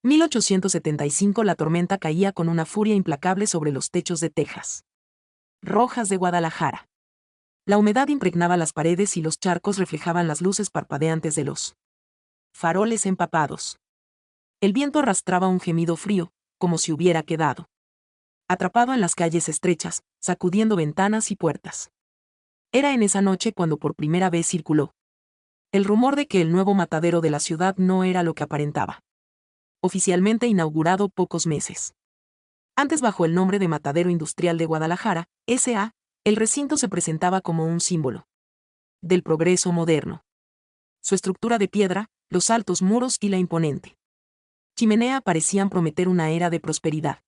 1875 la tormenta caía con una furia implacable sobre los techos de Texas Rojas de Guadalajara. La humedad impregnaba las paredes y los charcos reflejaban las luces parpadeantes de los faroles empapados. El viento arrastraba un gemido frío, como si hubiera quedado atrapado en las calles estrechas, sacudiendo ventanas y puertas. Era en esa noche cuando por primera vez circuló el rumor de que el nuevo matadero de la ciudad no era lo que aparentaba. Oficialmente inaugurado pocos meses antes bajo el nombre de Matadero Industrial de Guadalajara, S.A., el recinto se presentaba como un símbolo del progreso moderno. Su estructura de piedra, los altos muros y la imponente chimenea parecían prometer una era de prosperidad.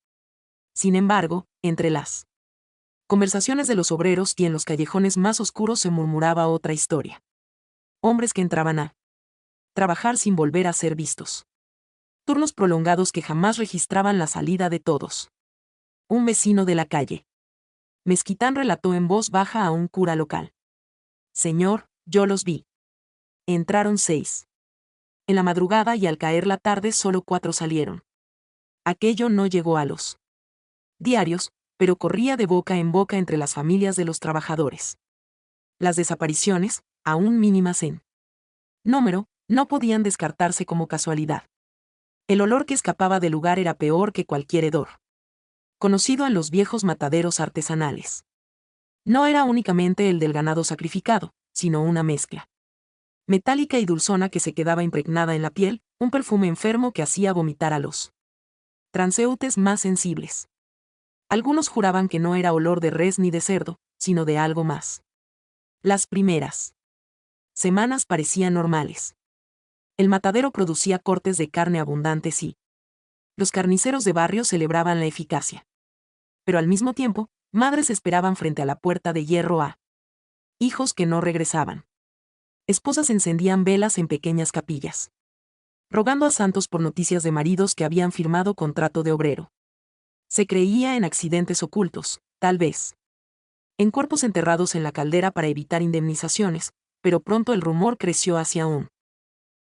Sin embargo, entre las conversaciones de los obreros y en los callejones más oscuros se murmuraba otra historia. Hombres que entraban a trabajar sin volver a ser vistos. Turnos prolongados que jamás registraban la salida de todos. Un vecino de la calle Mezquitán relató en voz baja a un cura local. Señor, yo los vi. Entraron 6. En la madrugada y al caer la tarde solo 4 salieron. Aquello no llegó a los diarios, pero corría de boca en boca entre las familias de los trabajadores. Las desapariciones, aún mínimas en número, no podían descartarse como casualidad. El olor que escapaba del lugar era peor que cualquier hedor conocido en los viejos mataderos artesanales. No era únicamente el del ganado sacrificado, sino una mezcla metálica y dulzona que se quedaba impregnada en la piel, un perfume enfermo que hacía vomitar a los transeúntes más sensibles. Algunos juraban que no era olor de res ni de cerdo, sino de algo más. Las primeras semanas parecían normales. El matadero producía cortes de carne abundantes y los carniceros de barrio celebraban la eficacia. Pero al mismo tiempo, madres esperaban frente a la puerta de hierro a hijos que no regresaban. Esposas encendían velas en pequeñas capillas, rogando a santos por noticias de maridos que habían firmado contrato de obrero. Se creía en accidentes ocultos, tal vez en cuerpos enterrados en la caldera para evitar indemnizaciones, pero pronto el rumor creció hacia un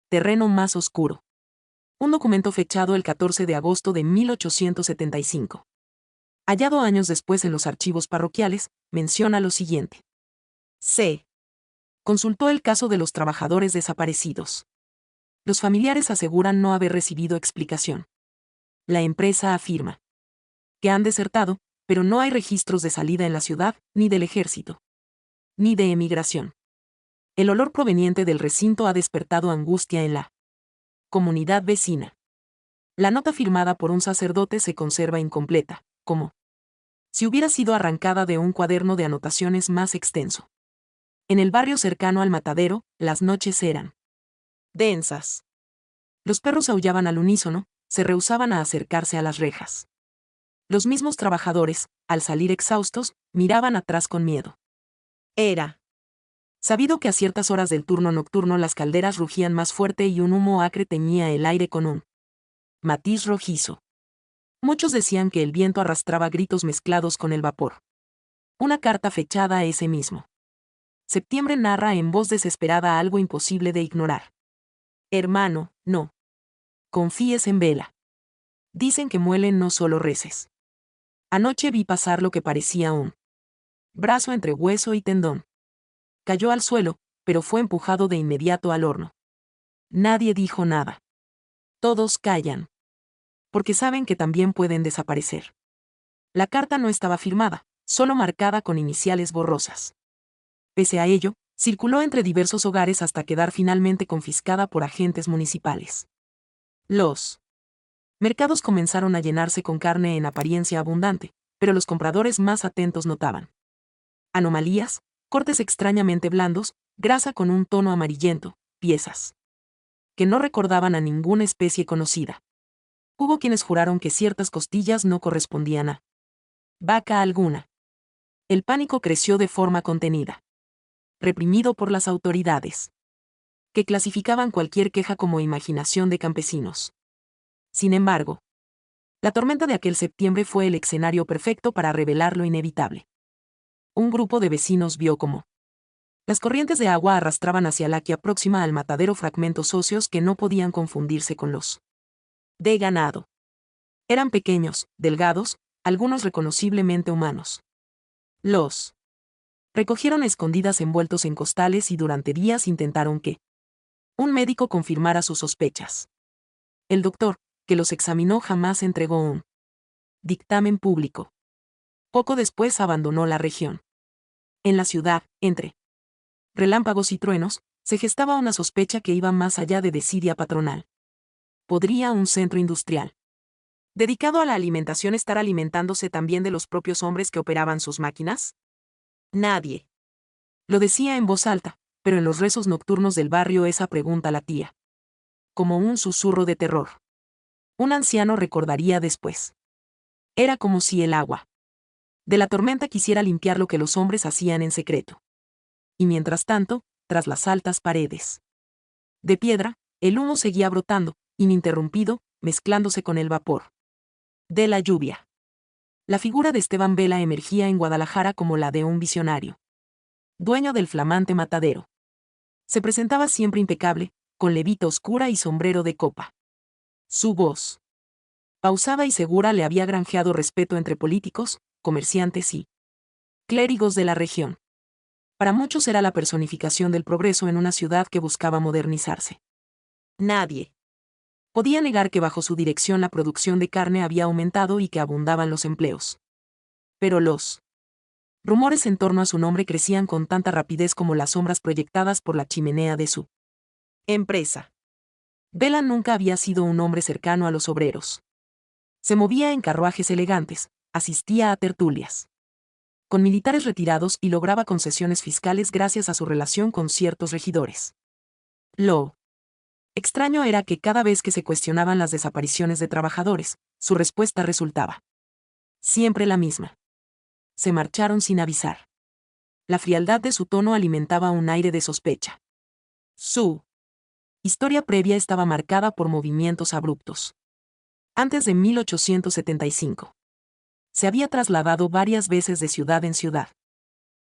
terreno más oscuro. Un documento fechado el 14 de agosto de 1875. Hallado años después en los archivos parroquiales, menciona lo siguiente. C. Consultó el caso de los trabajadores desaparecidos. Los familiares aseguran no haber recibido explicación. La empresa afirma que han desertado, pero no hay registros de salida en la ciudad, ni del ejército, ni de emigración. El olor proveniente del recinto ha despertado angustia en la comunidad vecina. La nota firmada por un sacerdote se conserva incompleta, como si hubiera sido arrancada de un cuaderno de anotaciones más extenso. En el barrio cercano al matadero, las noches eran densas. Los perros aullaban al unísono, se rehusaban a acercarse a las rejas. Los mismos trabajadores, al salir exhaustos, miraban atrás con miedo. Era sabido que a ciertas horas del turno nocturno las calderas rugían más fuerte y un humo acre teñía el aire con un matiz rojizo. Muchos decían que el viento arrastraba gritos mezclados con el vapor. Una carta fechada a ese mismo septiembre narra en voz desesperada algo imposible de ignorar. Hermano, no confíes en vela. Dicen que muelen no solo reses. Anoche vi pasar lo que parecía un brazo entre hueso y tendón. Cayó al suelo, pero fue empujado de inmediato al horno. Nadie dijo nada. Todos callan. Porque saben que también pueden desaparecer. La carta no estaba firmada, solo marcada con iniciales borrosas. Pese a ello, circuló entre diversos hogares hasta quedar finalmente confiscada por agentes municipales. Los mercados comenzaron a llenarse con carne en apariencia abundante, pero los compradores más atentos notaban anomalías, cortes extrañamente blandos, grasa con un tono amarillento, piezas que no recordaban a ninguna especie conocida. Hubo quienes juraron que ciertas costillas no correspondían a vaca alguna. El pánico creció de forma contenida, reprimido por las autoridades, que clasificaban cualquier queja como imaginación de campesinos. Sin embargo, la tormenta de aquel septiembre fue el escenario perfecto para revelar lo inevitable. Un grupo de vecinos vio cómo las corrientes de agua arrastraban hacia la que próxima al matadero fragmentos óseos que no podían confundirse con los de ganado. Eran pequeños, delgados, algunos reconociblemente humanos. Los recogieron escondidas envueltos en costales y durante días intentaron que un médico confirmara sus sospechas. El doctor, que los examinó, jamás entregó un dictamen público. Poco después abandonó la región. En la ciudad, entre relámpagos y truenos, se gestaba una sospecha que iba más allá de desidia patronal. ¿Podría un centro industrial dedicado a la alimentación estar alimentándose también de los propios hombres que operaban sus máquinas? Nadie lo decía en voz alta, pero en los rezos nocturnos del barrio esa pregunta latía como un susurro de terror. Un anciano recordaría después. Era como si el agua de la tormenta quisiera limpiar lo que los hombres hacían en secreto. Y mientras tanto, tras las altas paredes de piedra, el humo seguía brotando, ininterrumpido, mezclándose con el vapor de la lluvia. La figura de Esteban Vela emergía en Guadalajara como la de un visionario, dueño del flamante matadero. Se presentaba siempre impecable, con levita oscura y sombrero de copa. Su voz, pausada y segura, le había granjeado respeto entre políticos, comerciantes y clérigos de la región. Para muchos era la personificación del progreso en una ciudad que buscaba modernizarse. Nadie podía negar que bajo su dirección la producción de carne había aumentado y que abundaban los empleos. Pero los rumores en torno a su nombre crecían con tanta rapidez como las sombras proyectadas por la chimenea de su empresa. Vela nunca había sido un hombre cercano a los obreros. Se movía en carruajes elegantes, asistía a tertulias con militares retirados y lograba concesiones fiscales gracias a su relación con ciertos regidores. Lo extraño era que cada vez que se cuestionaban las desapariciones de trabajadores, su respuesta resultaba siempre la misma. Se marcharon sin avisar. La frialdad de su tono alimentaba un aire de sospecha. Su historia previa estaba marcada por movimientos abruptos. Antes de 1875. Se había trasladado varias veces de ciudad en ciudad.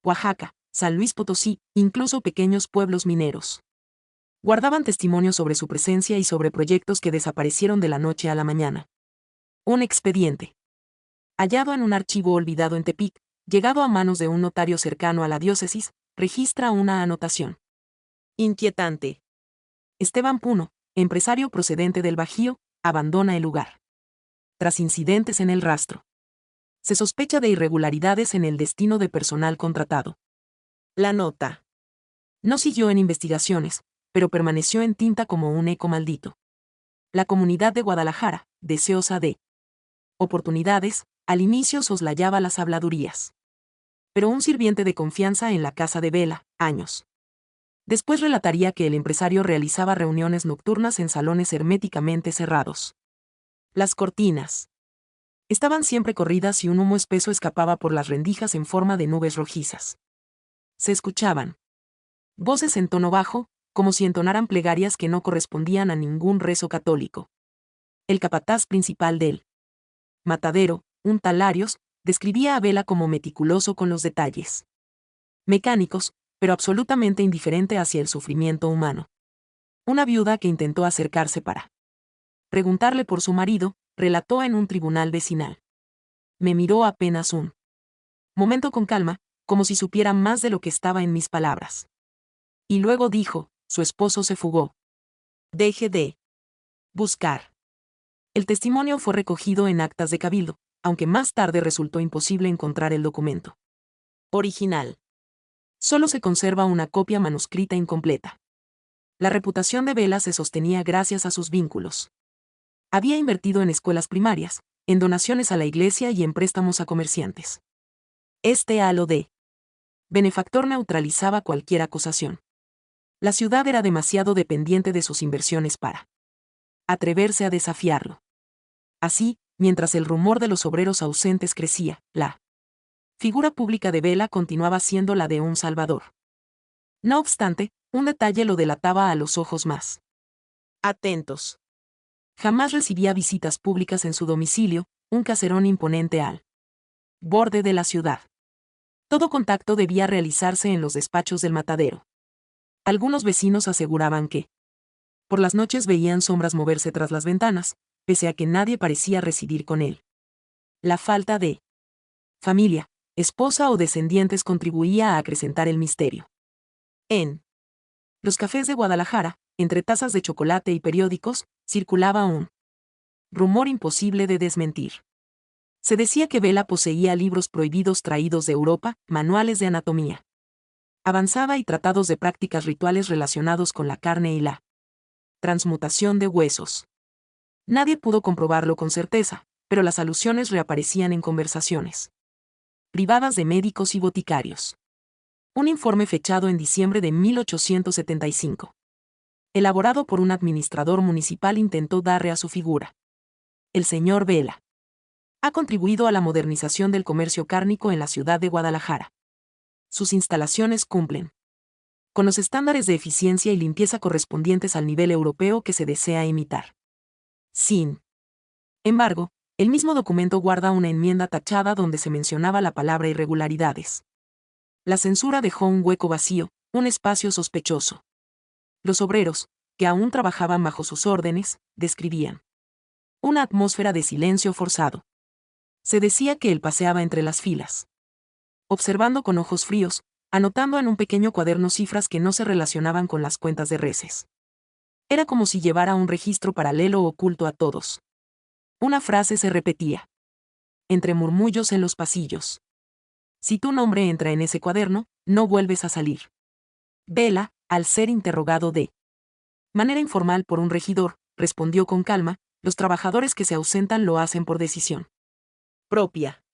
Oaxaca, San Luis Potosí, incluso pequeños pueblos mineros. Guardaban testimonio sobre su presencia y sobre proyectos que desaparecieron de la noche a la mañana. Un expediente hallado en un archivo olvidado en Tepic, llegado a manos de un notario cercano a la diócesis, registra una anotación inquietante. Esteban Puno, empresario procedente del Bajío, abandona el lugar. Tras incidentes en el rastro, se sospecha de irregularidades en el destino de personal contratado. La nota no siguió en investigaciones, pero permaneció en tinta como un eco maldito. La comunidad de Guadalajara, deseosa de oportunidades, al inicio soslayaba las habladurías. Pero un sirviente de confianza en la casa de Vela, años después, relataría que el empresario realizaba reuniones nocturnas en salones herméticamente cerrados. Las cortinas estaban siempre corridas y un humo espeso escapaba por las rendijas en forma de nubes rojizas. Se escuchaban voces en tono bajo, como si entonaran plegarias que no correspondían a ningún rezo católico. El capataz principal del matadero, un tal Larios, describía a Vela como meticuloso con los detalles mecánicos, pero absolutamente indiferente hacia el sufrimiento humano. Una viuda que intentó acercarse para preguntarle por su marido, relató en un tribunal vecinal. Me miró apenas un momento con calma, como si supiera más de lo que estaba en mis palabras. Y luego dijo, su esposo se fugó. Deje de buscar. El testimonio fue recogido en actas de cabildo, aunque más tarde resultó imposible encontrar el documento original. Solo se conserva una copia manuscrita incompleta. La reputación de Vela se sostenía gracias a sus vínculos. Había invertido en escuelas primarias, en donaciones a la iglesia y en préstamos a comerciantes. Este halo de benefactor neutralizaba cualquier acusación. La ciudad era demasiado dependiente de sus inversiones para atreverse a desafiarlo. Así, mientras el rumor de los obreros ausentes crecía, la figura pública de Vela continuaba siendo la de un salvador. No obstante, un detalle lo delataba a los ojos más atentos. Jamás recibía visitas públicas en su domicilio, un caserón imponente al borde de la ciudad. Todo contacto debía realizarse en los despachos del matadero. Algunos vecinos aseguraban que por las noches veían sombras moverse tras las ventanas, pese a que nadie parecía residir con él. La falta de familia, esposa o descendientes contribuía a acrecentar el misterio. En los cafés de Guadalajara, entre tazas de chocolate y periódicos, circulaba un rumor imposible de desmentir. Se decía que Vela poseía libros prohibidos traídos de Europa, manuales de anatomía avanzada y tratados de prácticas rituales relacionados con la carne y la transmutación de huesos. Nadie pudo comprobarlo con certeza, pero las alusiones reaparecían en conversaciones privadas de médicos y boticarios. Un informe fechado en diciembre de 1875, elaborado por un administrador municipal, intentó darle a su figura. El señor Vela ha contribuido a la modernización del comercio cárnico en la ciudad de Guadalajara. Sus instalaciones cumplen con los estándares de eficiencia y limpieza correspondientes al nivel europeo que se desea imitar. Sin embargo, el mismo documento guarda una enmienda tachada donde se mencionaba la palabra irregularidades. La censura dejó un hueco vacío, un espacio sospechoso. Los obreros, que aún trabajaban bajo sus órdenes, describían una atmósfera de silencio forzado. Se decía que él paseaba entre las filas, observando con ojos fríos, anotando en un pequeño cuaderno cifras que no se relacionaban con las cuentas de reses. Era como si llevara un registro paralelo oculto a todos. Una frase se repetía, entre murmullos en los pasillos. Si tu nombre entra en ese cuaderno, no vuelves a salir. Vela, al ser interrogado de manera informal por un regidor, respondió con calma: los trabajadores que se ausentan lo hacen por decisión propia.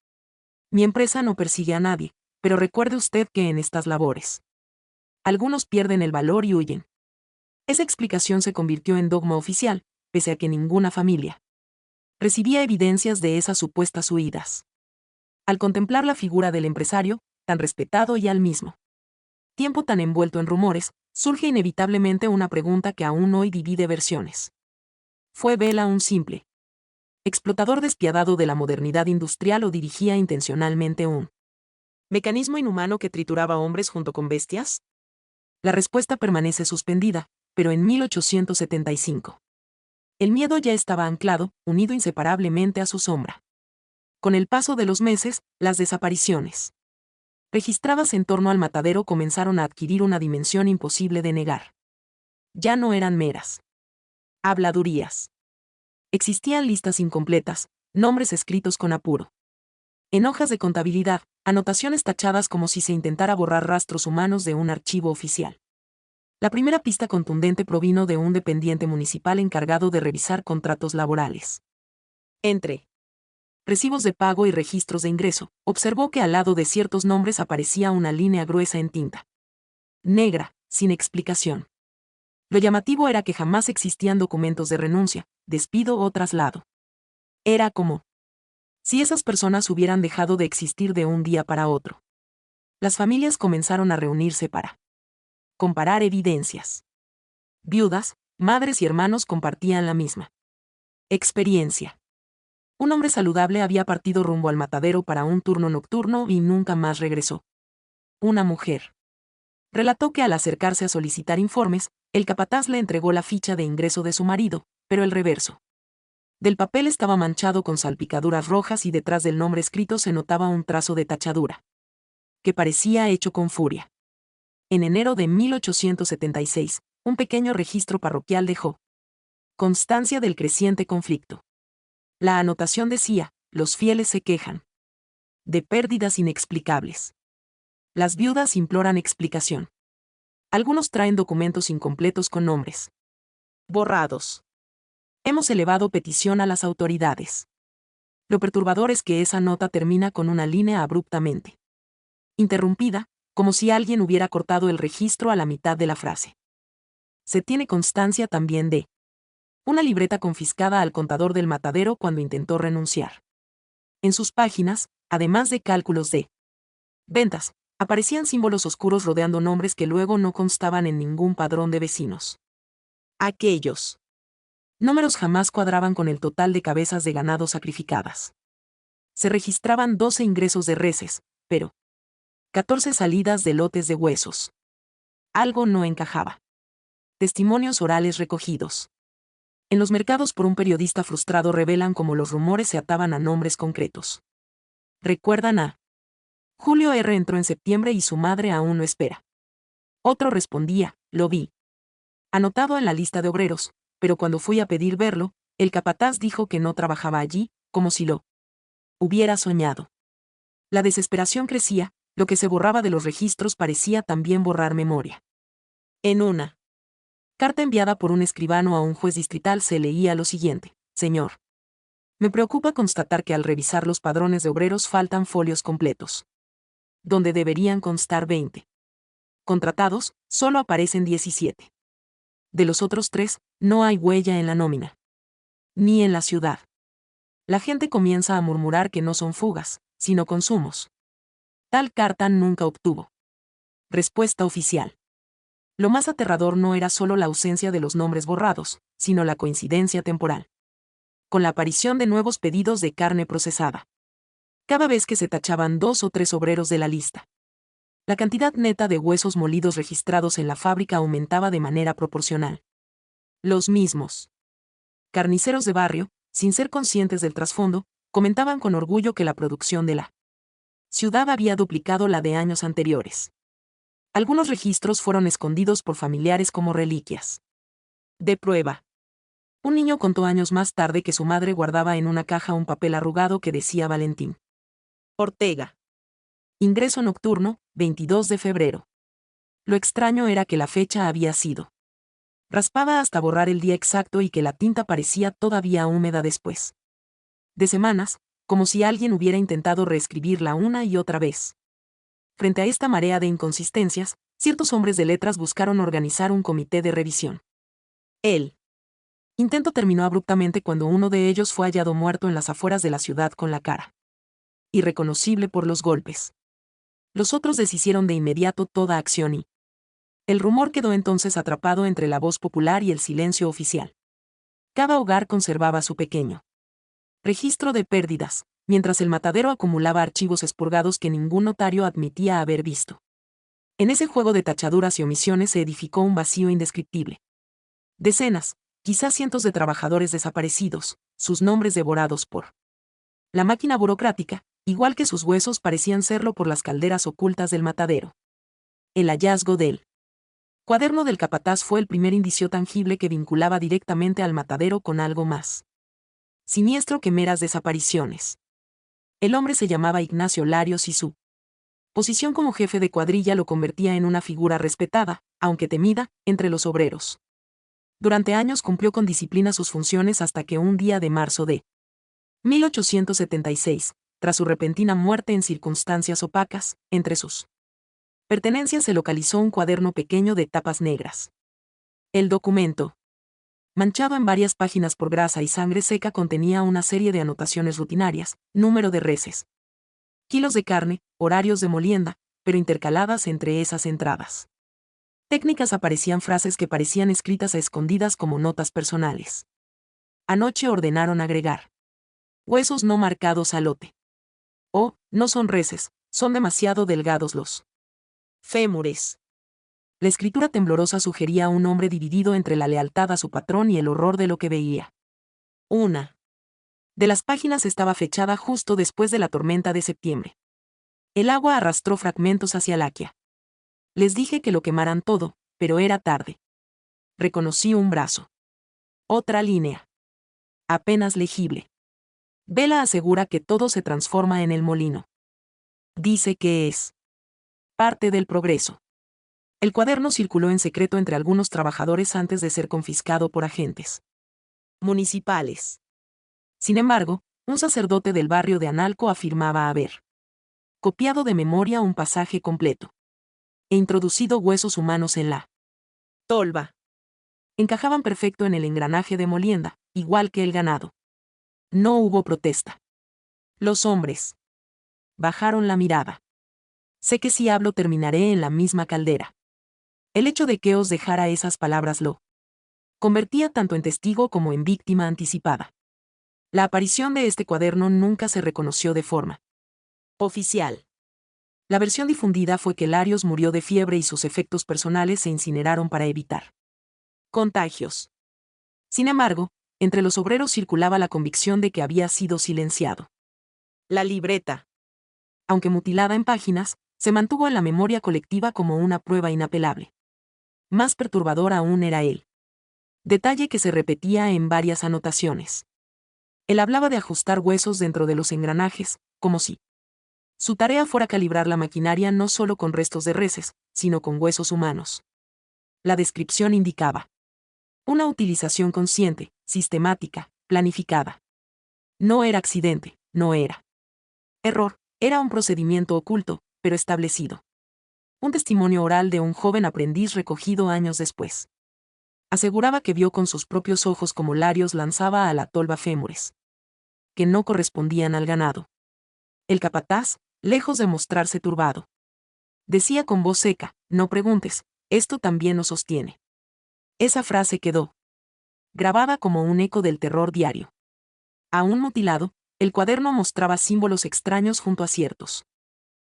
Mi empresa no persigue a nadie, pero recuerde usted que en estas labores algunos pierden el valor y huyen. Esa explicación se convirtió en dogma oficial, pese a que ninguna familia recibía evidencias de esas supuestas huidas. Al contemplar la figura del empresario, tan respetado y al mismo tiempo tan envuelto en rumores, surge inevitablemente una pregunta que aún hoy divide versiones. ¿Fue Vela un simple explotador despiadado de la modernidad industrial o dirigía intencionalmente un mecanismo inhumano que trituraba hombres junto con bestias? La respuesta permanece suspendida, pero en 1875. El miedo ya estaba anclado, unido inseparablemente a su sombra. Con el paso de los meses, las desapariciones registradas en torno al matadero comenzaron a adquirir una dimensión imposible de negar. Ya no eran meras habladurías. Existían listas incompletas, nombres escritos con apuro. En hojas de contabilidad, anotaciones tachadas como si se intentara borrar rastros humanos de un archivo oficial. La primera pista contundente provino de un dependiente municipal encargado de revisar contratos laborales. Entre recibos de pago y registros de ingreso, observó que al lado de ciertos nombres aparecía una línea gruesa en tinta negra, sin explicación. Lo llamativo era que jamás existían documentos de renuncia, despido o traslado. Era como si esas personas hubieran dejado de existir de un día para otro. Las familias comenzaron a reunirse para comparar evidencias. Viudas, madres y hermanos compartían la misma experiencia. Un hombre saludable había partido rumbo al matadero para un turno nocturno y nunca más regresó. Una mujer relató que al acercarse a solicitar informes, el capataz le entregó la ficha de ingreso de su marido, pero el reverso del papel estaba manchado con salpicaduras rojas y detrás del nombre escrito se notaba un trazo de tachadura que parecía hecho con furia. En enero de 1876, un pequeño registro parroquial dejó constancia del creciente conflicto. La anotación decía: los fieles se quejan de pérdidas inexplicables. Las viudas imploran explicación. Algunos traen documentos incompletos con nombres borrados. Hemos elevado petición a las autoridades. Lo perturbador es que esa nota termina con una línea abruptamente interrumpida, como si alguien hubiera cortado el registro a la mitad de la frase. Se tiene constancia también de una libreta confiscada al contador del matadero cuando intentó renunciar. En sus páginas, además de cálculos de ventas, aparecían símbolos oscuros rodeando nombres que luego no constaban en ningún padrón de vecinos. Aquellos números jamás cuadraban con el total de cabezas de ganado sacrificadas. Se registraban 12 ingresos de reses, pero 14 salidas de lotes de huesos. Algo no encajaba. Testimonios orales recogidos En los mercados por un periodista frustrado revelan cómo los rumores se ataban a nombres concretos. ¿Recuerdan a Julio R. entró en septiembre y su madre aún lo espera? Otro respondía, lo vi. Anotado en la lista de obreros, pero cuando fui a pedir verlo, el capataz dijo que no trabajaba allí, como si lo hubiera soñado. La desesperación crecía, lo que se borraba de los registros parecía también borrar memoria. En una carta enviada por un escribano a un juez distrital se leía lo siguiente: Señor, me preocupa constatar que al revisar los padrones de obreros faltan folios completos. Donde deberían constar 20 contratados, solo aparecen 17. De los otros 3, no hay huella en la nómina. Ni en la ciudad. La gente comienza a murmurar que no son fugas, sino consumos. Tal carta nunca obtuvo respuesta oficial. Lo más aterrador no era solo la ausencia de los nombres borrados, sino la coincidencia temporal. Con la aparición de nuevos pedidos de carne procesada. Cada vez que se tachaban 2 o 3 obreros de la lista, la cantidad neta de huesos molidos registrados en la fábrica aumentaba de manera proporcional. Los mismos carniceros de barrio, sin ser conscientes del trasfondo, comentaban con orgullo que la producción de la ciudad había duplicado la de años anteriores. Algunos registros fueron escondidos por familiares como reliquias de prueba. Un niño contó años más tarde que su madre guardaba en una caja un papel arrugado que decía Valentín Ortega. Ingreso nocturno, 22 de febrero. Lo extraño era que la fecha había sido raspada hasta borrar el día exacto y que la tinta parecía todavía húmeda después de semanas, como si alguien hubiera intentado reescribirla una y otra vez. Frente a esta marea de inconsistencias, ciertos hombres de letras buscaron organizar un comité de revisión. El intento terminó abruptamente cuando uno de ellos fue hallado muerto en las afueras de la ciudad con la cara irreconocible por los golpes. Los otros deshicieron de inmediato toda acción y el rumor quedó entonces atrapado entre la voz popular y el silencio oficial. Cada hogar conservaba su pequeño registro de pérdidas, mientras el matadero acumulaba archivos expurgados que ningún notario admitía haber visto. En ese juego de tachaduras y omisiones se edificó un vacío indescriptible. Decenas, quizás cientos de trabajadores desaparecidos, sus nombres devorados por la máquina burocrática, igual que sus huesos parecían serlo por las calderas ocultas del matadero. El hallazgo del cuaderno del capataz fue el primer indicio tangible que vinculaba directamente al matadero con algo más siniestro que meras desapariciones. El hombre se llamaba Ignacio Larios y su posición como jefe de cuadrilla lo convertía en una figura respetada, aunque temida, entre los obreros. Durante años cumplió con disciplina sus funciones hasta que un día de marzo de 1876, tras su repentina muerte en circunstancias opacas, entre sus pertenencias se localizó un cuaderno pequeño de tapas negras. El documento, manchado en varias páginas por grasa y sangre seca, contenía una serie de anotaciones rutinarias: número de reses, kilos de carne, horarios de molienda, pero intercaladas entre esas entradas técnicas aparecían frases que parecían escritas a escondidas como notas personales. Anoche ordenaron agregar huesos no marcados al lote. Oh, no son reses, son demasiado delgados los fémures. La escritura temblorosa sugería a un hombre dividido entre la lealtad a su patrón y el horror de lo que veía. Una de las páginas estaba fechada justo después de la tormenta de septiembre. El agua arrastró fragmentos hacia Laquia. Les dije que lo quemaran todo, pero era tarde. Reconocí un brazo. Otra línea. Apenas legible. Vela asegura que todo se transforma en el molino. Dice que es parte del progreso. El cuaderno circuló en secreto entre algunos trabajadores antes de ser confiscado por agentes municipales. Sin embargo, un sacerdote del barrio de Analco afirmaba haber copiado de memoria un pasaje completo e introducido huesos humanos en la tolva. Encajaban perfecto en el engranaje de molienda, igual que el ganado. No hubo protesta. Los hombres bajaron la mirada. Sé que si hablo terminaré en la misma caldera. El hecho de que os dejara esas palabras lo convertía tanto en testigo como en víctima anticipada. La aparición de este cuaderno nunca se reconoció de forma oficial. La versión difundida fue que Larios murió de fiebre y sus efectos personales se incineraron para evitar contagios. Sin embargo, entre los obreros circulaba la convicción de que había sido silenciado. La libreta, aunque mutilada en páginas, se mantuvo en la memoria colectiva como una prueba inapelable. Más perturbador aún era él. Detalle que se repetía en varias anotaciones. Él hablaba de ajustar huesos dentro de los engranajes, como si su tarea fuera calibrar la maquinaria no solo con restos de reses, sino con huesos humanos. La descripción indicaba una utilización consciente, sistemática, planificada. No era accidente, no era error, era un procedimiento oculto, pero establecido. Un testimonio oral de un joven aprendiz recogido años después. Aseguraba que vio con sus propios ojos cómo Larios lanzaba a la tolva fémures, que no correspondían al ganado. El capataz, lejos de mostrarse turbado, decía con voz seca: no preguntes, esto también nos sostiene. Esa frase quedó grabada como un eco del terror diario. Aún mutilado, el cuaderno mostraba símbolos extraños junto a ciertos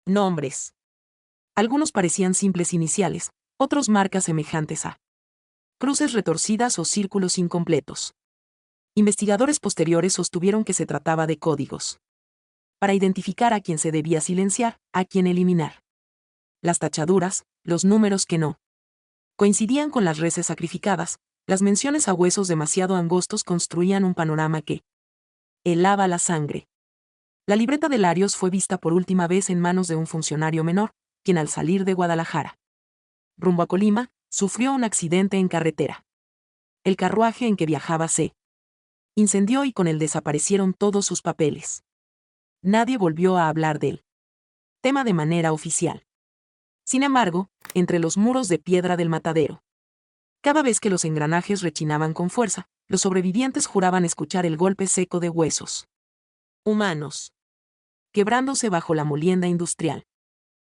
nombres. Algunos parecían simples iniciales, otros marcas semejantes a cruces retorcidas o círculos incompletos. Investigadores posteriores sostuvieron que se trataba de códigos para identificar a quien se debía silenciar, a quien eliminar. Las tachaduras, los números que no coincidían con las reses sacrificadas, las menciones a huesos demasiado angostos construían un panorama que helaba la sangre. La libreta de Larios fue vista por última vez en manos de un funcionario menor, quien al salir de Guadalajara, rumbo a Colima, sufrió un accidente en carretera. El carruaje en que viajaba se incendió y con él desaparecieron todos sus papeles. Nadie volvió a hablar del tema de manera oficial. Sin embargo, entre los muros de piedra del matadero, cada vez que los engranajes rechinaban con fuerza, los sobrevivientes juraban escuchar el golpe seco de huesos humanos quebrándose bajo la molienda industrial.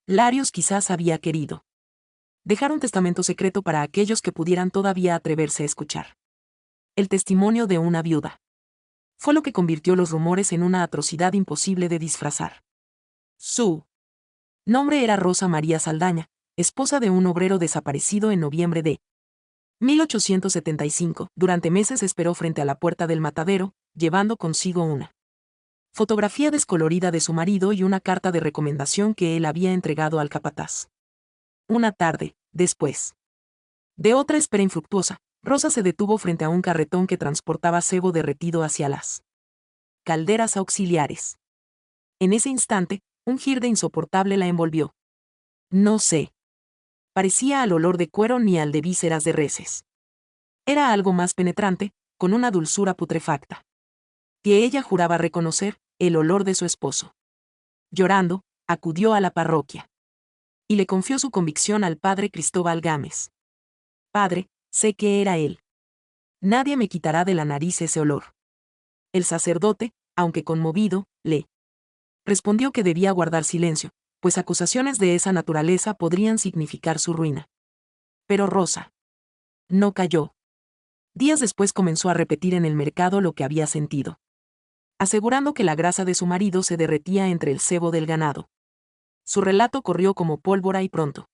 Larios quizás había querido dejar un testamento secreto para aquellos que pudieran todavía atreverse a escuchar. El testimonio de una viuda fue lo que convirtió los rumores en una atrocidad imposible de disfrazar. Su nombre era Rosa María Saldaña, esposa de un obrero desaparecido en noviembre de 1875. Durante meses esperó frente a la puerta del matadero, llevando consigo una fotografía descolorida de su marido y una carta de recomendación que él había entregado al capataz. Una tarde, después de otra espera infructuosa, Rosa se detuvo frente a un carretón que transportaba cebo derretido hacia las calderas auxiliares. En ese instante, un gir de insoportable la envolvió. No sé. Parecía al olor de cuero ni al de vísceras de reses. Era algo más penetrante, con una dulzura putrefacta, que ella juraba reconocer, el olor de su esposo. Llorando, acudió a la parroquia y le confió su convicción al padre Cristóbal Gámez. Padre, sé que era él. Nadie me quitará de la nariz ese olor. El sacerdote, aunque conmovido, le respondió que debía guardar silencio, pues acusaciones de esa naturaleza podrían significar su ruina. Pero Rosa no cayó. Días después comenzó a repetir en el mercado lo que había sentido, asegurando que la grasa de su marido se derretía entre el cebo del ganado. Su relato corrió como pólvora y pronto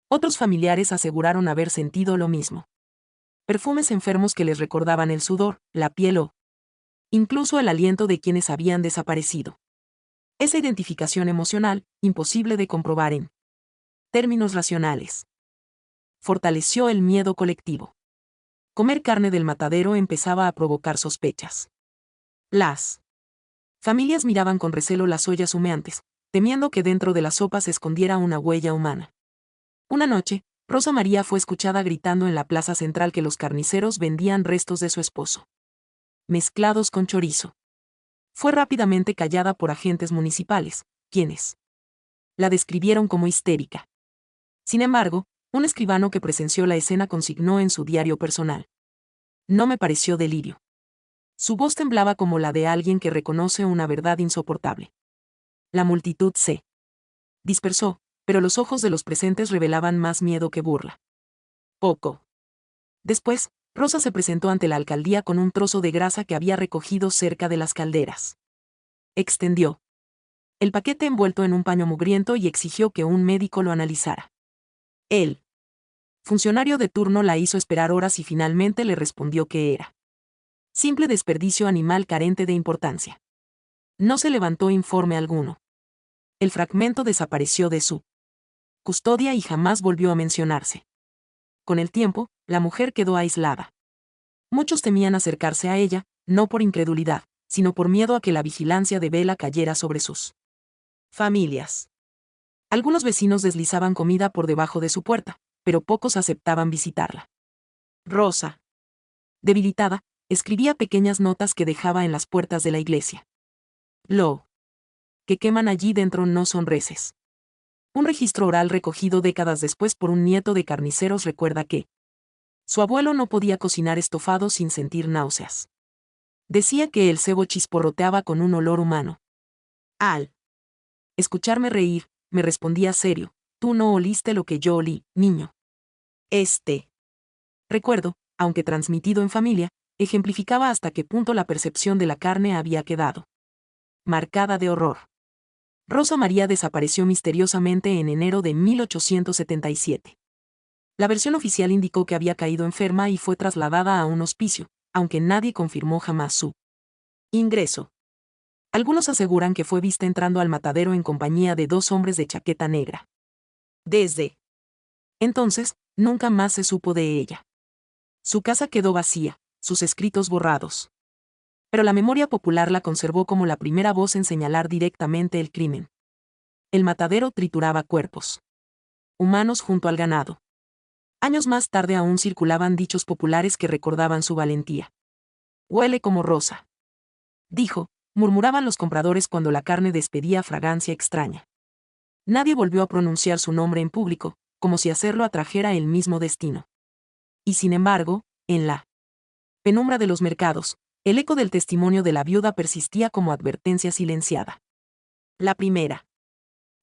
otros familiares aseguraron haber sentido lo mismo. Perfumes enfermos que les recordaban el sudor, la piel o incluso el aliento de quienes habían desaparecido. Esa identificación emocional, imposible de comprobar en términos racionales, fortaleció el miedo colectivo. Comer carne del matadero empezaba a provocar sospechas. Las familias miraban con recelo las ollas humeantes, temiendo que dentro de la sopa se escondiera una huella humana. Una noche, Rosa María fue escuchada gritando en la plaza central que los carniceros vendían restos de su esposo, mezclados con chorizo. Fue rápidamente callada por agentes municipales, quienes la describieron como histérica. Sin embargo, un escribano que presenció la escena consignó en su diario personal: no me pareció delirio. Su voz temblaba como la de alguien que reconoce una verdad insoportable. La multitud se dispersó, pero los ojos de los presentes revelaban más miedo que burla. Poco después, Rosa se presentó ante la alcaldía con un trozo de grasa que había recogido cerca de las calderas. Extendió el paquete envuelto en un paño mugriento y exigió que un médico lo analizara. El funcionario de turno la hizo esperar horas y finalmente le respondió que era Simple desperdicio animal carente de importancia. No se levantó informe alguno. El fragmento desapareció de su custodia y jamás volvió a mencionarse. Con el tiempo, la mujer quedó aislada. Muchos temían acercarse a ella, no por incredulidad, sino por miedo a que la vigilancia de Bella cayera sobre sus familias. Algunos vecinos deslizaban comida por debajo de su puerta, pero pocos aceptaban visitarla. Rosa, debilitada, escribía pequeñas notas que dejaba en las puertas de la iglesia. Lo que queman allí dentro no son reses. Un registro oral recogido décadas después por un nieto de carniceros recuerda que su abuelo no podía cocinar estofado sin sentir náuseas. Decía que el cebo chisporroteaba con un olor humano. Al escucharme reír, me respondía serio: tú no oliste lo que yo olí, niño. Recuerdo, aunque transmitido en familia, ejemplificaba hasta qué punto la percepción de la carne había quedado marcada de horror. Rosa María desapareció misteriosamente en enero de 1877. La versión oficial indicó que había caído enferma y fue trasladada a un hospicio, aunque nadie confirmó jamás su ingreso. Algunos aseguran que fue vista entrando al matadero en compañía de 2 hombres de chaqueta negra. Desde entonces, nunca más se supo de ella. Su casa quedó vacía, sus escritos borrados. Pero la memoria popular la conservó como la primera voz en señalar directamente el crimen. El matadero trituraba cuerpos humanos junto al ganado. Años más tarde aún circulaban dichos populares que recordaban su valentía. Huele como rosa, dijo, murmuraban los compradores cuando la carne despedía fragancia extraña. Nadie volvió a pronunciar su nombre en público, como si hacerlo atrajera el mismo destino. Y sin embargo, en la penumbra de los mercados, el eco del testimonio de la viuda persistía como advertencia silenciada. La primera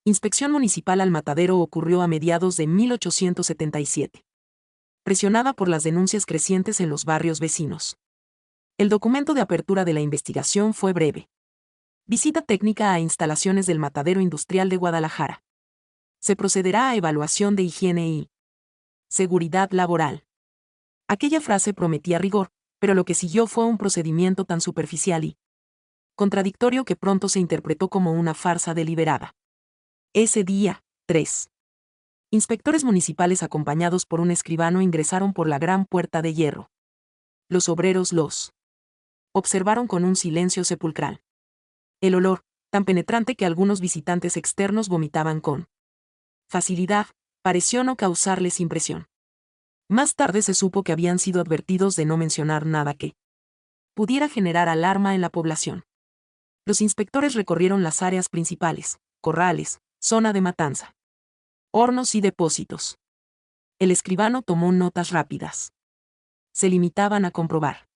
inspección municipal al matadero ocurrió a mediados de 1877. Presionada por las denuncias crecientes en los barrios vecinos. El documento de apertura de la investigación fue breve. Visita técnica a instalaciones del Matadero Industrial de Guadalajara. Se procederá a evaluación de higiene y seguridad laboral. Aquella frase prometía rigor, pero lo que siguió fue un procedimiento tan superficial y contradictorio que pronto se interpretó como una farsa deliberada. Ese día, 3 inspectores municipales acompañados por un escribano ingresaron por la gran puerta de hierro. Los obreros los observaron con un silencio sepulcral. El olor, tan penetrante que algunos visitantes externos vomitaban con facilidad, pareció no causarles impresión. Más tarde se supo que habían sido advertidos de no mencionar nada que pudiera generar alarma en la población. Los inspectores recorrieron las áreas principales, corrales, zona de matanza, hornos y depósitos. El escribano tomó notas rápidas. Se limitaban a comprobar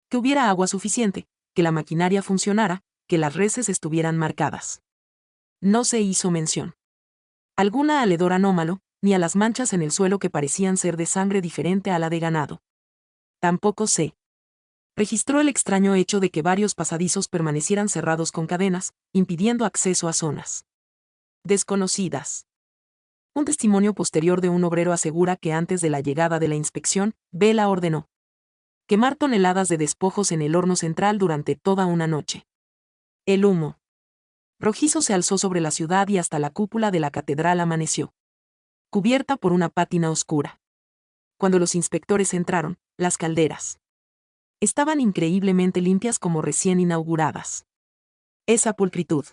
que hubiera agua suficiente, que la maquinaria funcionara, que las reses estuvieran marcadas. No se hizo mención alguna al hedor anómalo, ni a las manchas en el suelo que parecían ser de sangre diferente a la de ganado. Tampoco se registró el extraño hecho de que varios pasadizos permanecieran cerrados con cadenas, impidiendo acceso a zonas desconocidas. Un testimonio posterior de un obrero asegura que antes de la llegada de la inspección, Bella ordenó quemar toneladas de despojos en el horno central durante toda una noche. El humo rojizo se alzó sobre la ciudad y hasta la cúpula de la catedral amaneció cubierta por una pátina oscura. Cuando los inspectores entraron, las calderas estaban increíblemente limpias como recién inauguradas. Esa pulcritud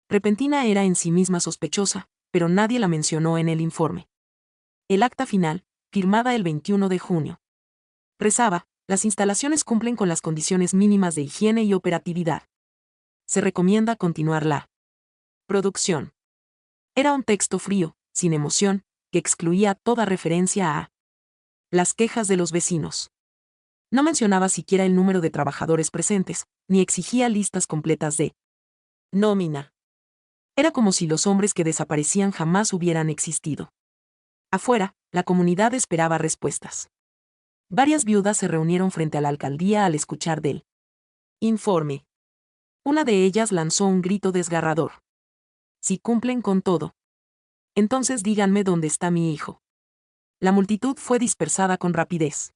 repentina era en sí misma sospechosa, pero nadie la mencionó en el informe. El acta final, firmada el 21 de junio, rezaba: las instalaciones cumplen con las condiciones mínimas de higiene y operatividad. Se recomienda continuar la producción. Era un texto frío, sin emoción, que excluía toda referencia a las quejas de los vecinos. No mencionaba siquiera el número de trabajadores presentes, ni exigía listas completas de nómina. Era como si los hombres que desaparecían jamás hubieran existido. Afuera, la comunidad esperaba respuestas. Varias viudas se reunieron frente a la alcaldía al escuchar del informe. Una de ellas lanzó un grito desgarrador. Si cumplen con todo, entonces díganme dónde está mi hijo. La multitud fue dispersada con rapidez.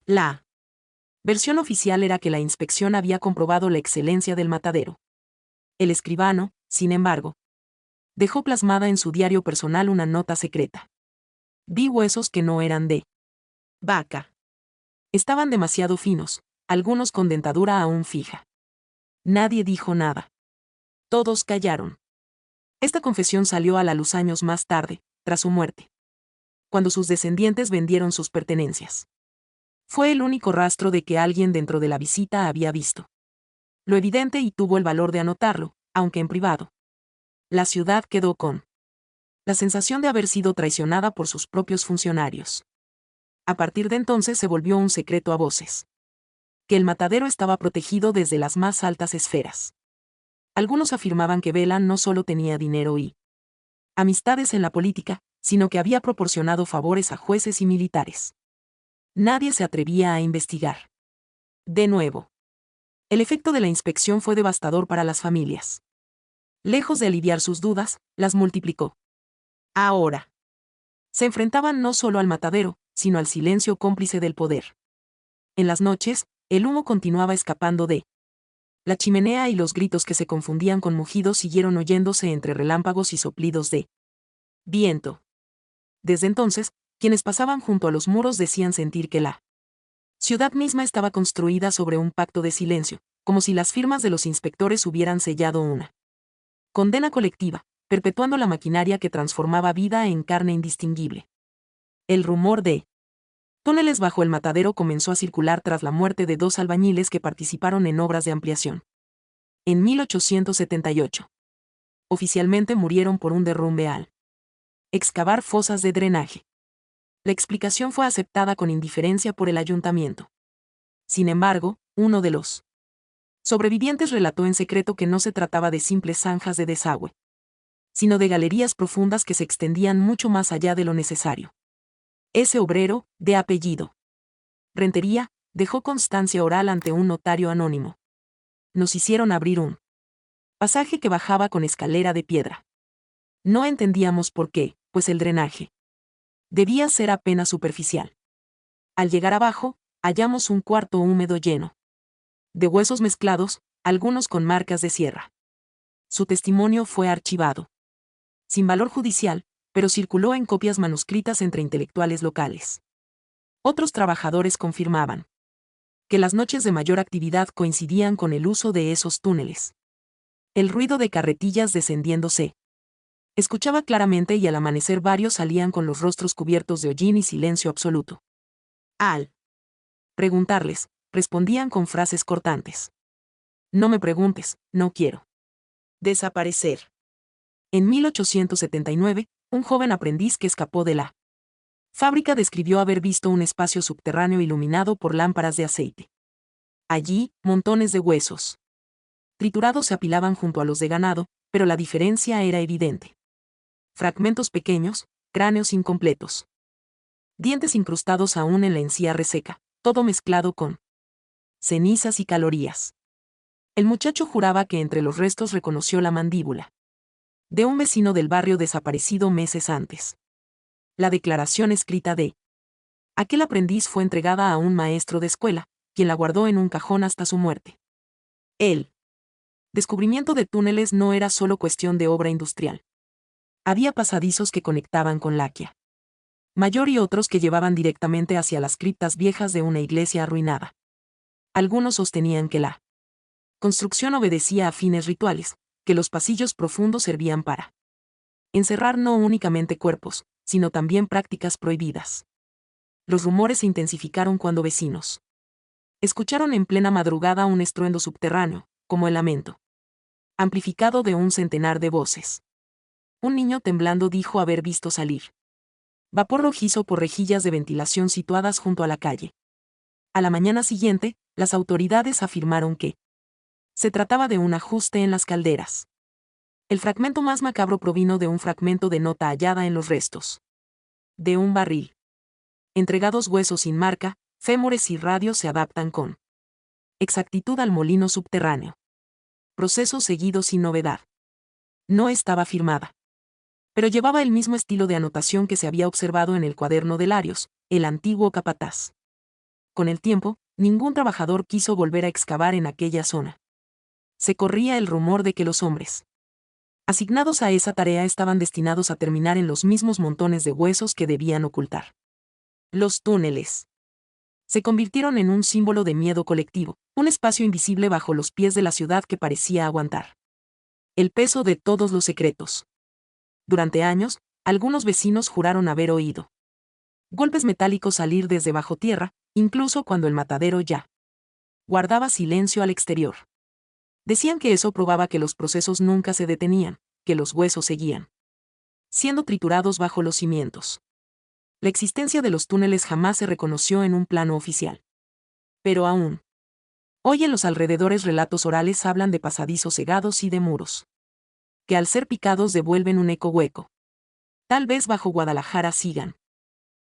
La Versión oficial era que la inspección había comprobado la excelencia del matadero. El escribano, sin embargo, dejó plasmada en su diario personal una nota secreta. Vi huesos que no eran de vaca. Estaban demasiado finos, algunos con dentadura aún fija. Nadie dijo nada. Todos callaron. Esta confesión salió a la luz años más tarde, tras su muerte, cuando sus descendientes vendieron sus pertenencias. Fue el único rastro de que alguien dentro de la visita había visto lo evidente y tuvo el valor de anotarlo, aunque en privado. La ciudad quedó con la sensación de haber sido traicionada por sus propios funcionarios. A partir de entonces se volvió un secreto a voces. Que el matadero estaba protegido desde las más altas esferas. Algunos afirmaban que Vela no solo tenía dinero y amistades en la política, sino que había proporcionado favores a jueces y militares. Nadie se atrevía a investigar. De nuevo, el efecto de la inspección fue devastador para las familias. Lejos de aliviar sus dudas, las multiplicó. Ahora, se enfrentaban no solo al matadero, sino al silencio cómplice del poder. En las noches, el humo continuaba escapando de la chimenea y los gritos que se confundían con mugidos siguieron oyéndose entre relámpagos y soplidos de viento. Desde entonces, quienes pasaban junto a los muros decían sentir que la ciudad misma estaba construida sobre un pacto de silencio, como si las firmas de los inspectores hubieran sellado una condena colectiva, perpetuando la maquinaria que transformaba vida en carne indistinguible. El rumor de túneles bajo el matadero comenzó a circular tras la muerte de 2 albañiles que participaron en obras de ampliación. En 1878. Oficialmente murieron por un derrumbe al excavar fosas de drenaje. La explicación fue aceptada con indiferencia por el ayuntamiento. Sin embargo, uno de los sobrevivientes relató en secreto que no se trataba de simples zanjas de desagüe, sino de galerías profundas que se extendían mucho más allá de lo necesario. Ese obrero, de apellido Rentería, dejó constancia oral ante un notario anónimo. Nos hicieron abrir un pasaje que bajaba con escalera de piedra. No entendíamos por qué, pues el drenaje debía ser apenas superficial. Al llegar abajo, hallamos un cuarto húmedo lleno de huesos mezclados, algunos con marcas de sierra. Su testimonio fue archivado, sin valor judicial, pero circuló en copias manuscritas entre intelectuales locales. Otros trabajadores confirmaban que las noches de mayor actividad coincidían con el uso de esos túneles. El ruido de carretillas descendiendo se escuchaba claramente y al amanecer varios salían con los rostros cubiertos de hollín y silencio absoluto. Al preguntarles, respondían con frases cortantes. No me preguntes, no quiero desaparecer. En 1879, un joven aprendiz que escapó de la fábrica describió haber visto un espacio subterráneo iluminado por lámparas de aceite. Allí, montones de huesos triturados se apilaban junto a los de ganado, pero la diferencia era evidente. Fragmentos pequeños, cráneos incompletos, dientes incrustados aún en la encía reseca, todo mezclado con cenizas y calorías. El muchacho juraba que entre los restos reconoció la mandíbula de un vecino del barrio desaparecido meses antes. La declaración escrita de aquel aprendiz fue entregada a un maestro de escuela, quien la guardó en un cajón hasta su muerte. El descubrimiento de túneles no era solo cuestión de obra industrial. Había pasadizos que conectaban con Laquia Mayor y otros que llevaban directamente hacia las criptas viejas de una iglesia arruinada. Algunos sostenían que la construcción obedecía a fines rituales, que los pasillos profundos servían para encerrar no únicamente cuerpos, sino también prácticas prohibidas. Los rumores se intensificaron cuando vecinos escucharon en plena madrugada un estruendo subterráneo, como el lamento amplificado de un centenar de voces. Un niño temblando dijo haber visto salir vapor rojizo por rejillas de ventilación situadas junto a la calle. A la mañana siguiente, las autoridades afirmaron que se trataba de un ajuste en las calderas. El fragmento más macabro provino de un fragmento de nota hallada en los restos de un barril. Entregados huesos sin marca, fémures y radios se adaptan con exactitud al molino subterráneo. Proceso seguido sin novedad. No estaba firmada, pero llevaba el mismo estilo de anotación que se había observado en el cuaderno de Larios, el antiguo capataz. Con el tiempo, Ningún trabajador quiso volver a excavar en aquella zona. Se corría el rumor de que los hombres asignados a esa tarea estaban destinados a terminar en los mismos montones de huesos que debían ocultar. Los túneles se convirtieron en un símbolo de miedo colectivo, un espacio invisible bajo los pies de la ciudad que parecía aguantar el peso de todos los secretos. Durante años, algunos vecinos juraron haber oído golpes metálicos salir desde bajo tierra, incluso cuando el matadero ya guardaba silencio al exterior. Decían que eso probaba que los procesos nunca se detenían, que los huesos seguían siendo triturados bajo los cimientos. La existencia de los túneles jamás se reconoció en un plano oficial. Pero aún hoy en los alrededores relatos orales hablan de pasadizos cegados y de muros que al ser picados devuelven un eco hueco. Tal vez bajo Guadalajara sigan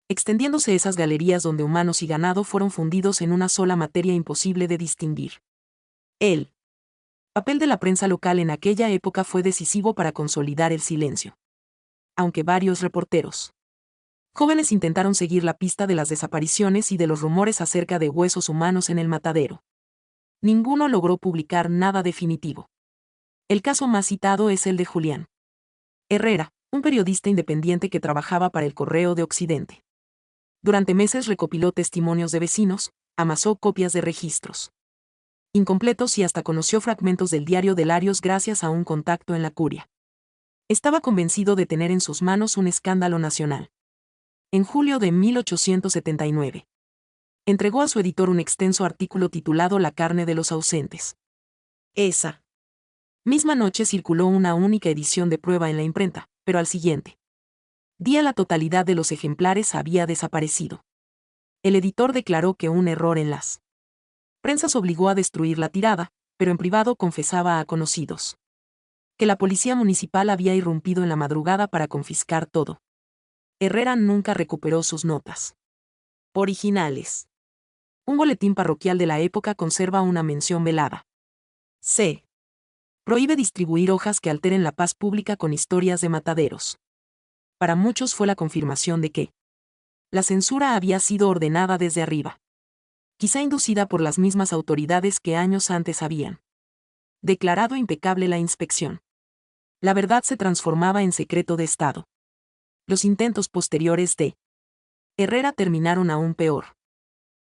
extendiéndose esas galerías donde humanos y ganado fueron fundidos en una sola materia imposible de distinguir. El papel de la prensa local en aquella época fue decisivo para consolidar el silencio. Aunque varios reporteros jóvenes intentaron seguir la pista de las desapariciones y de los rumores acerca de huesos humanos en el matadero, ninguno logró publicar nada definitivo. El caso más citado es el de Julián Herrera, un periodista independiente que trabajaba para el Correo de Occidente. Durante meses recopiló testimonios de vecinos, amasó copias de registros incompletos y hasta conoció fragmentos del diario de Larios gracias a un contacto en la curia. Estaba convencido de tener en sus manos un escándalo nacional. En julio de 1879, entregó a su editor un extenso artículo titulado La carne de los ausentes. Esa misma noche circuló una única edición de prueba en la imprenta, pero al siguiente día la totalidad de los ejemplares había desaparecido. El editor declaró que un error en las prensas obligó a destruir la tirada, pero en privado confesaba a conocidos que la policía municipal había irrumpido en la madrugada para confiscar todo. Herrera nunca recuperó sus notas originales. Un boletín parroquial de la época conserva una mención velada. C. Prohíbe distribuir hojas que alteren la paz pública con historias de mataderos. Para muchos fue la confirmación de que la censura había sido ordenada desde arriba. Quizá inducida por las mismas autoridades que años antes habían declarado impecable la inspección. La verdad se transformaba en secreto de Estado. Los intentos posteriores de Herrera terminaron aún peor.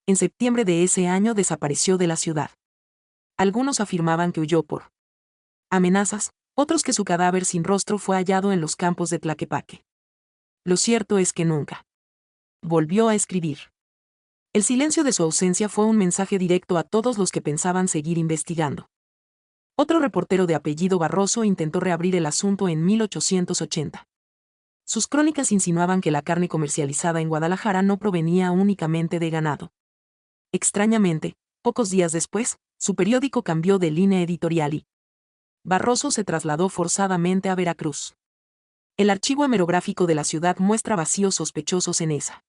En septiembre de ese año desapareció de la ciudad. Algunos afirmaban que huyó por amenazas, otros que su cadáver sin rostro fue hallado en los campos de Tlaquepaque. Lo cierto es que nunca volvió a escribir. El silencio de su ausencia fue un mensaje directo a todos los que pensaban seguir investigando. Otro reportero de apellido Barroso intentó reabrir el asunto en 1880. Sus crónicas insinuaban que la carne comercializada en Guadalajara no provenía únicamente de ganado. Extrañamente, pocos días después, su periódico cambió de línea editorial y Barroso se trasladó forzadamente a Veracruz. El archivo hemerográfico de la ciudad muestra vacíos sospechosos en esa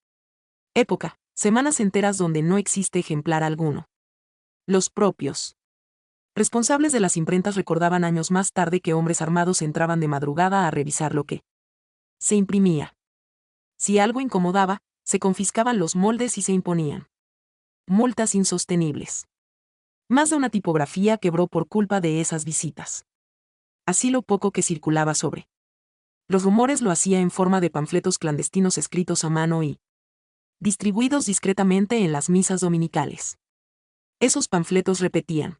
época, semanas enteras donde no existe ejemplar alguno. Los propios responsables de las imprentas recordaban años más tarde que hombres armados entraban de madrugada a revisar lo que se imprimía. Si algo incomodaba, se confiscaban los moldes y se imponían multas insostenibles. Más de una tipografía quebró por culpa de esas visitas. Así lo poco que circulaba sobre los rumores lo hacía en forma de panfletos clandestinos escritos a mano y distribuidos discretamente en las misas dominicales. Esos panfletos repetían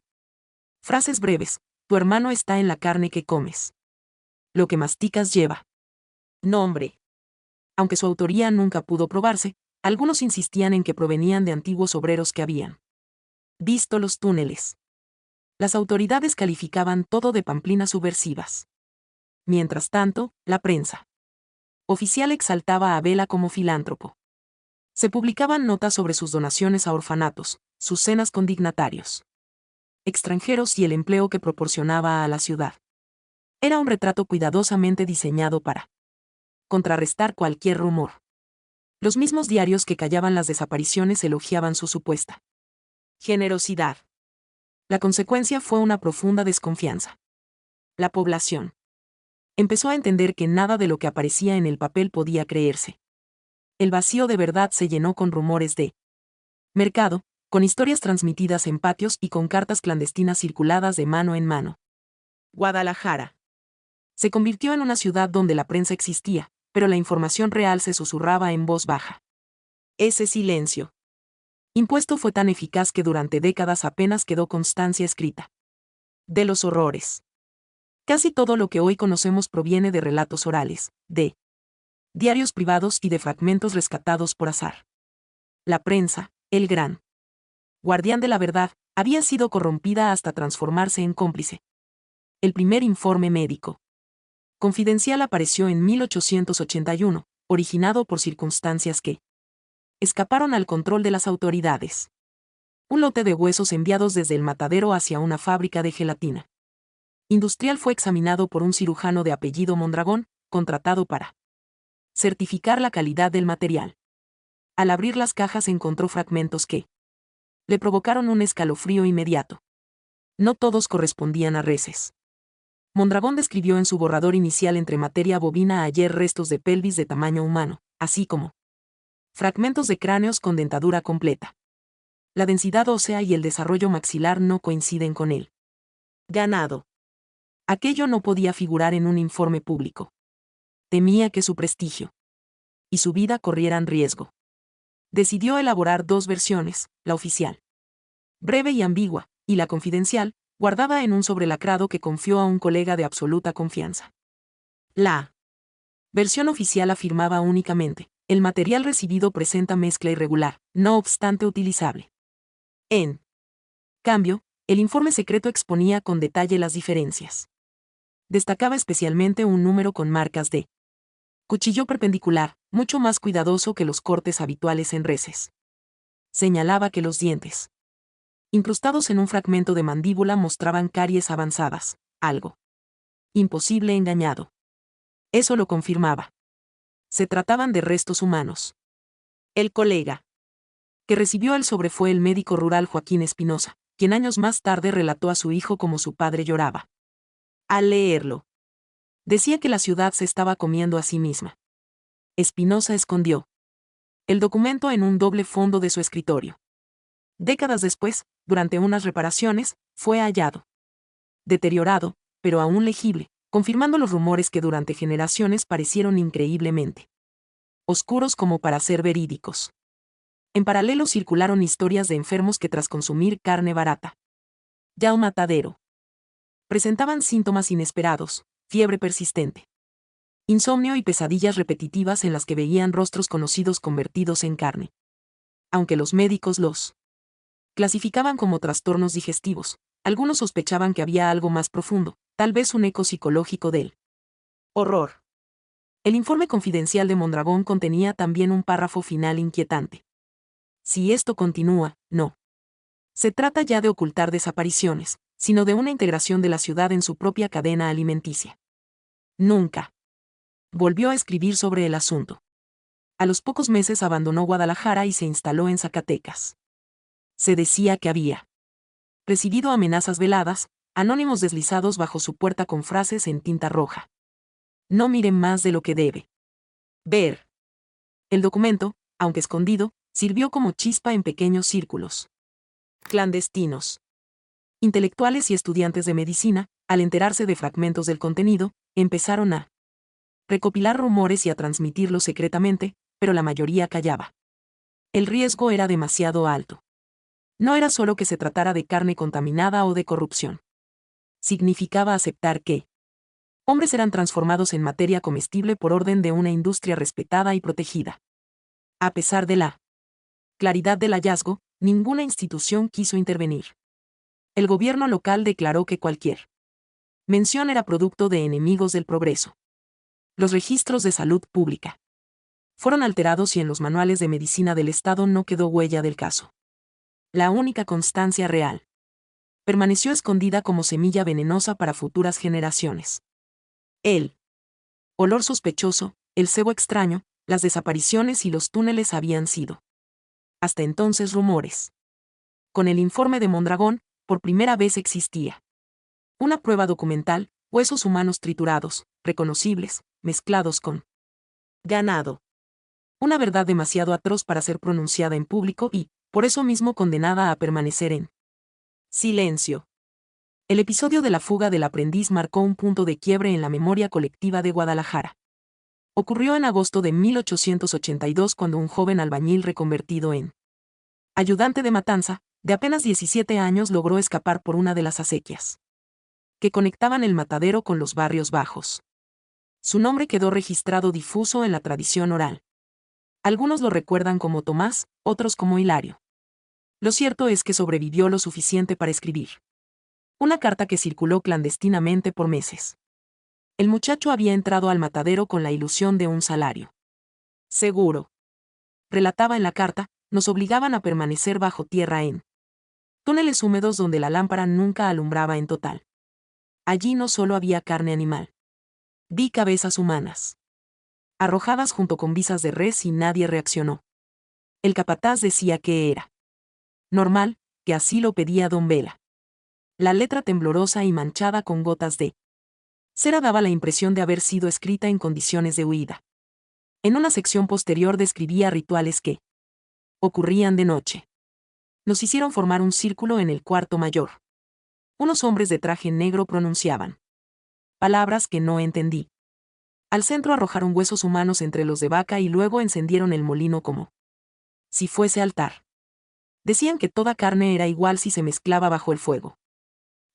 frases breves: tu hermano está en la carne que comes. Lo que masticas lleva nombre. Aunque su autoría nunca pudo probarse, algunos insistían en que provenían de antiguos obreros que habían visto los túneles. Las autoridades calificaban todo de pamplinas subversivas. Mientras tanto, la prensa oficial exaltaba a Vela como filántropo. Se publicaban notas sobre sus donaciones a orfanatos, sus cenas con dignatarios extranjeros y el empleo que proporcionaba a la ciudad. Era un retrato cuidadosamente diseñado para contrarrestar cualquier rumor. Los mismos diarios que callaban las desapariciones elogiaban su supuesta generosidad. La consecuencia fue una profunda desconfianza. La población empezó a entender que nada de lo que aparecía en el papel podía creerse. El vacío de verdad se llenó con rumores de mercado, con historias transmitidas en patios y con cartas clandestinas circuladas de mano en mano. Guadalajara. Se convirtió en una ciudad donde la prensa existía, pero la información real se susurraba en voz baja. Ese silencio impuesto fue tan eficaz que durante décadas apenas quedó constancia escrita de los horrores. Casi todo lo que hoy conocemos proviene de relatos orales, de diarios privados y de fragmentos rescatados por azar. La prensa, el gran guardián de la verdad, había sido corrompida hasta transformarse en cómplice. El primer informe médico confidencial apareció en 1881, originado por circunstancias que escaparon al control de las autoridades. Un lote de huesos enviados desde el matadero hacia una fábrica de gelatina industrial fue examinado por un cirujano de apellido Mondragón, contratado para certificar la calidad del material. Al abrir las cajas encontró fragmentos que le provocaron un escalofrío inmediato. No todos correspondían a reses. Mondragón describió en su borrador inicial entre materia bovina ayer restos de pelvis de tamaño humano, así como fragmentos de cráneos con dentadura completa. La densidad ósea y el desarrollo maxilar no coinciden con él. Ganado. Aquello no podía figurar en un informe público. Temía que su prestigio y su vida corrieran riesgo. Decidió elaborar dos versiones, la oficial, breve y ambigua, y la confidencial, guardada en un sobrelacrado que confió a un colega de absoluta confianza. La versión oficial afirmaba únicamente: el material recibido presenta mezcla irregular, no obstante utilizable. En cambio, el informe secreto exponía con detalle las diferencias. Destacaba especialmente un número con marcas de cuchillo perpendicular, mucho más cuidadoso que los cortes habituales en reses. Señalaba que los dientes incrustados en un fragmento de mandíbula mostraban caries avanzadas, algo imposible engañado. Eso lo confirmaba. Se trataban de restos humanos. El colega que recibió el sobre fue el médico rural Joaquín Espinosa, quien años más tarde relató a su hijo cómo su padre lloraba al leerlo. Decía que la ciudad se estaba comiendo a sí misma. Espinosa escondió el documento en un doble fondo de su escritorio. Décadas después, durante unas reparaciones, fue hallado deteriorado, pero aún legible, confirmando los rumores que durante generaciones parecieron increíblemente oscuros como para ser verídicos. En paralelo circularon historias de enfermos que tras consumir carne barata ya al matadero presentaban síntomas inesperados, fiebre persistente, insomnio y pesadillas repetitivas en las que veían rostros conocidos convertidos en carne. Aunque los médicos los clasificaban como trastornos digestivos, algunos sospechaban que había algo más profundo, tal vez un eco psicológico del horror. El informe confidencial de Mondragón contenía también un párrafo final inquietante. Si esto continúa, no se trata ya de ocultar desapariciones, sino de una integración de la ciudad en su propia cadena alimenticia. Nunca volvió a escribir sobre el asunto. A los pocos meses abandonó Guadalajara y se instaló en Zacatecas. Se decía que había recibido amenazas veladas, anónimos deslizados bajo su puerta con frases en tinta roja. No miren más de lo que debe ver. El documento, aunque escondido, sirvió como chispa en pequeños círculos clandestinos. Intelectuales y estudiantes de medicina, al enterarse de fragmentos del contenido, empezaron a recopilar rumores y a transmitirlos secretamente, pero la mayoría callaba. El riesgo era demasiado alto. No era solo que se tratara de carne contaminada o de corrupción. Significaba aceptar que hombres eran transformados en materia comestible por orden de una industria respetada y protegida. A pesar de la claridad del hallazgo, ninguna institución quiso intervenir. El gobierno local declaró que cualquier mención era producto de enemigos del progreso. Los registros de salud pública fueron alterados y en los manuales de medicina del Estado no quedó huella del caso. La única constancia real permaneció escondida como semilla venenosa para futuras generaciones. El olor sospechoso, el cebo extraño, las desapariciones y los túneles habían sido hasta entonces rumores. Con el informe de Mondragón, por primera vez existía una prueba documental: huesos humanos triturados, reconocibles, mezclados con ganado. Una verdad demasiado atroz para ser pronunciada en público y, por eso mismo condenada a permanecer en silencio. El episodio de la fuga del aprendiz marcó un punto de quiebre en la memoria colectiva de Guadalajara. Ocurrió en agosto de 1882 cuando un joven albañil reconvertido en ayudante de matanza, de apenas 17 años, logró escapar por una de las acequias que conectaban el matadero con los barrios bajos. Su nombre quedó registrado difuso en la tradición oral. Algunos lo recuerdan como Tomás, otros como Hilario. Lo cierto es que sobrevivió lo suficiente para escribir una carta que circuló clandestinamente por meses. El muchacho había entrado al matadero con la ilusión de un salario seguro. Relataba en la carta, nos obligaban a permanecer bajo tierra en túneles húmedos donde la lámpara nunca alumbraba en total. Allí no solo había carne animal. Vi cabezas humanas arrojadas junto con visas de res y nadie reaccionó. El capataz decía que era normal, que así lo pedía don Vela. La letra temblorosa y manchada con gotas de cera daba la impresión de haber sido escrita en condiciones de huida. En una sección posterior describía rituales que ocurrían de noche. Nos hicieron formar un círculo en el cuarto mayor. Unos hombres de traje negro pronunciaban palabras que no entendí. Al centro arrojaron huesos humanos entre los de vaca y luego encendieron el molino como si fuese altar. Decían que toda carne era igual si se mezclaba bajo el fuego.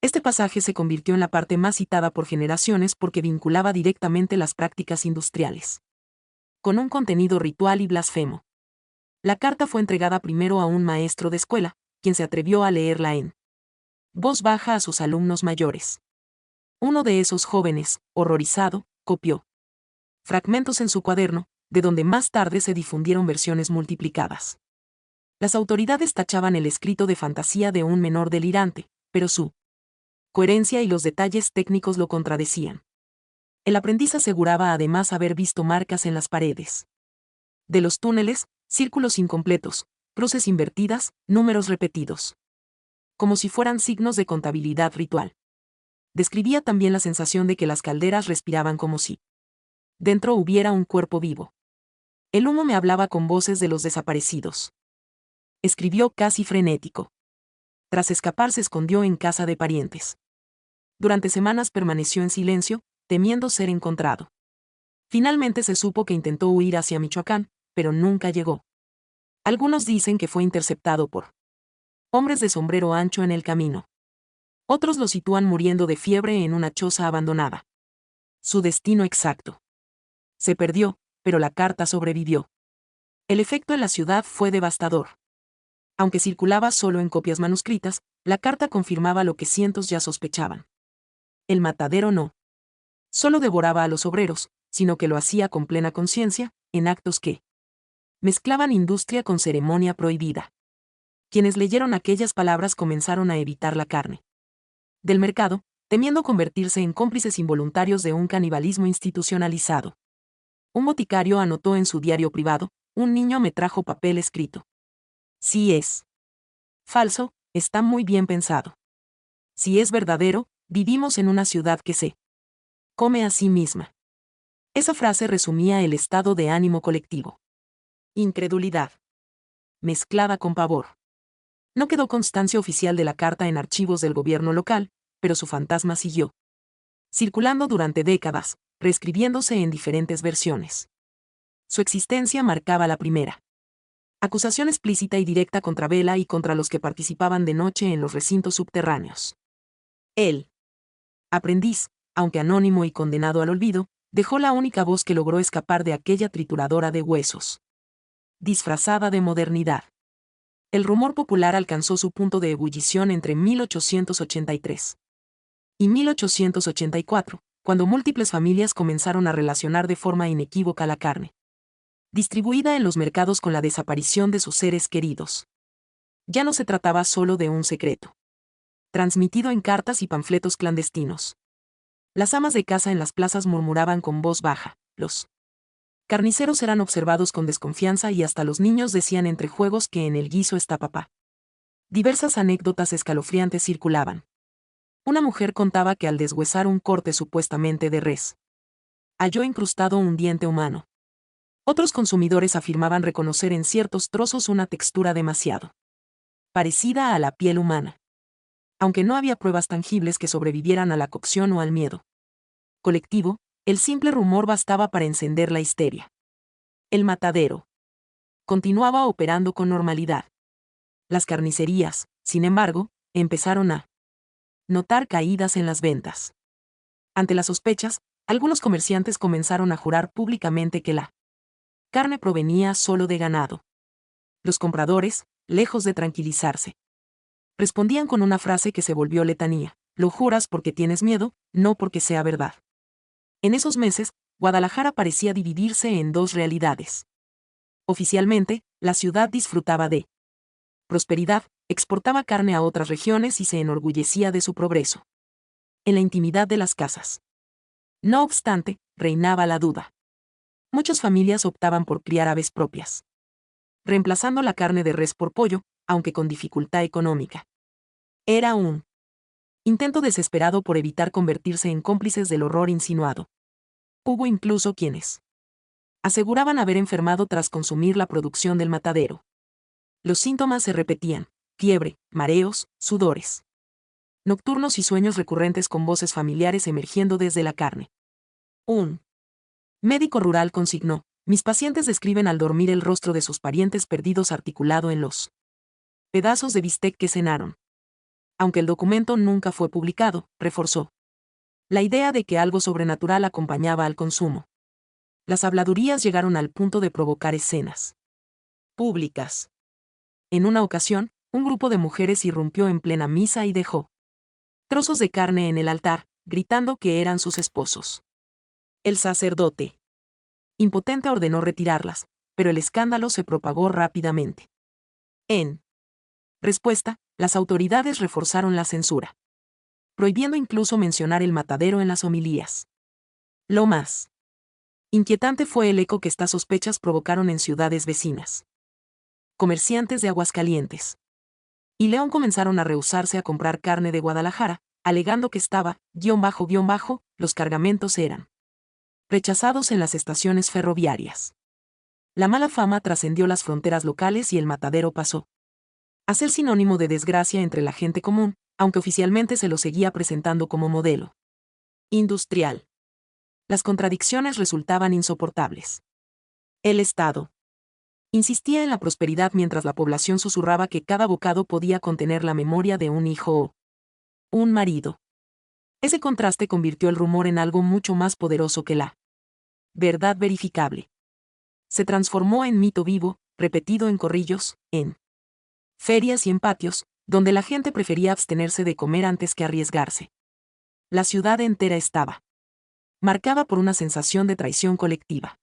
Este pasaje se convirtió en la parte más citada por generaciones porque vinculaba directamente las prácticas industriales con un contenido ritual y blasfemo. La carta fue entregada primero a un maestro de escuela, quien se atrevió a leerla en voz baja a sus alumnos mayores. Uno de esos jóvenes, horrorizado, copió fragmentos en su cuaderno, de donde más tarde se difundieron versiones multiplicadas. Las autoridades tachaban el escrito de fantasía de un menor delirante, pero su coherencia y los detalles técnicos lo contradecían. El aprendiz aseguraba además haber visto marcas en las paredes de los túneles, círculos incompletos, cruces invertidas, números repetidos, como si fueran signos de contabilidad ritual. Describía también la sensación de que las calderas respiraban como si dentro hubiera un cuerpo vivo. El humo me hablaba con voces de los desaparecidos. Escribió casi frenético. Tras escapar se escondió en casa de parientes. Durante semanas permaneció en silencio, temiendo ser encontrado. Finalmente se supo que intentó huir hacia Michoacán, pero nunca llegó. Algunos dicen que fue interceptado por hombres de sombrero ancho en el camino. Otros lo sitúan muriendo de fiebre en una choza abandonada. Su destino exacto. Se perdió, pero la carta sobrevivió. El efecto en la ciudad fue devastador. Aunque circulaba solo en copias manuscritas, la carta confirmaba lo que cientos ya sospechaban. El matadero no solo devoraba a los obreros, sino que lo hacía con plena conciencia, en actos que mezclaban industria con ceremonia prohibida. Quienes leyeron aquellas palabras comenzaron a evitar la carne del mercado, temiendo convertirse en cómplices involuntarios de un canibalismo institucionalizado. Un boticario anotó en su diario privado, un niño me trajo papel escrito. Si es falso, está muy bien pensado. Si es verdadero, vivimos en una ciudad que se come a sí misma. Esa frase resumía el estado de ánimo colectivo. Incredulidad mezclada con pavor. No quedó constancia oficial de la carta en archivos del gobierno local, pero su fantasma siguió circulando durante décadas, reescribiéndose en diferentes versiones. Su existencia marcaba la primera acusación explícita y directa contra Vela y contra los que participaban de noche en los recintos subterráneos. El aprendiz, aunque anónimo y condenado al olvido, dejó la única voz que logró escapar de aquella trituradora de huesos, disfrazada de modernidad. El rumor popular alcanzó su punto de ebullición entre 1883 y 1884, cuando múltiples familias comenzaron a relacionar de forma inequívoca la carne distribuida en los mercados con la desaparición de sus seres queridos. Ya no se trataba solo de un secreto transmitido en cartas y panfletos clandestinos. Las amas de casa en las plazas murmuraban con voz baja, los carniceros eran observados con desconfianza y hasta los niños decían entre juegos que en el guiso está papá. Diversas anécdotas escalofriantes circulaban. Una mujer contaba que al deshuesar un corte supuestamente de res, halló incrustado un diente humano. Otros consumidores afirmaban reconocer en ciertos trozos una textura demasiado parecida a la piel humana. Aunque no había pruebas tangibles que sobrevivieran a la cocción o al miedo colectivo, el simple rumor bastaba para encender la histeria. El matadero continuaba operando con normalidad. Las carnicerías, sin embargo, empezaron a notar caídas en las ventas. Ante las sospechas, algunos comerciantes comenzaron a jurar públicamente que la carne provenía solo de ganado. Los compradores, lejos de tranquilizarse, respondían con una frase que se volvió letanía: lo juras porque tienes miedo, no porque sea verdad. En esos meses, Guadalajara parecía dividirse en dos realidades. Oficialmente, la ciudad disfrutaba de prosperidad, exportaba carne a otras regiones y se enorgullecía de su progreso. En la intimidad de las casas, no obstante, reinaba la duda. Muchas familias optaban por criar aves propias, reemplazando la carne de res por pollo, aunque con dificultad económica. Era un intento desesperado por evitar convertirse en cómplices del horror insinuado. Hubo incluso quienes aseguraban haber enfermado tras consumir la producción del matadero. Los síntomas se repetían: fiebre, mareos, sudores nocturnos y sueños recurrentes con voces familiares emergiendo desde la carne. Un médico rural consignó: mis pacientes describen al dormir el rostro de sus parientes perdidos articulado en los pedazos de bistec que cenaron. Aunque el documento nunca fue publicado, reforzó la idea de que algo sobrenatural acompañaba al consumo. Las habladurías llegaron al punto de provocar escenas públicas. En una ocasión, un grupo de mujeres irrumpió en plena misa y dejó trozos de carne en el altar, gritando que eran sus esposos. El sacerdote, impotente, ordenó retirarlas, pero el escándalo se propagó rápidamente. En respuesta, las autoridades reforzaron la censura, prohibiendo incluso mencionar el matadero en las homilías. Lo más inquietante fue el eco que estas sospechas provocaron en ciudades vecinas. Comerciantes de Aguascalientes y León comenzaron a rehusarse a comprar carne de Guadalajara, alegando que estaba, los cargamentos eran rechazados en las estaciones ferroviarias. La mala fama trascendió las fronteras locales y el matadero pasó a ser sinónimo de desgracia entre la gente común, aunque oficialmente se lo seguía presentando como modelo industrial. Las contradicciones resultaban insoportables. El Estado insistía en la prosperidad mientras la población susurraba que cada bocado podía contener la memoria de un hijo o un marido. Ese contraste convirtió el rumor en algo mucho más poderoso que la verdad verificable. Se transformó en mito vivo, repetido en corrillos, en ferias y en patios, donde la gente prefería abstenerse de comer antes que arriesgarse. La ciudad entera estaba marcada por una sensación de traición colectiva.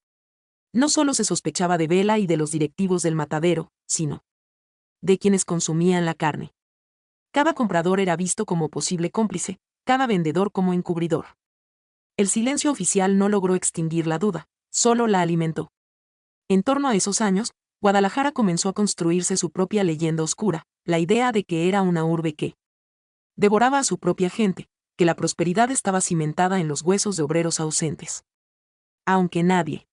No solo se sospechaba de Vela y de los directivos del matadero, sino de quienes consumían la carne. Cada comprador era visto como posible cómplice, cada vendedor como encubridor. El silencio oficial no logró extinguir la duda, solo la alimentó. En torno a esos años, Guadalajara comenzó a construirse su propia leyenda oscura, la idea de que era una urbe que devoraba a su propia gente, que la prosperidad estaba cimentada en los huesos de obreros ausentes. Aunque nadie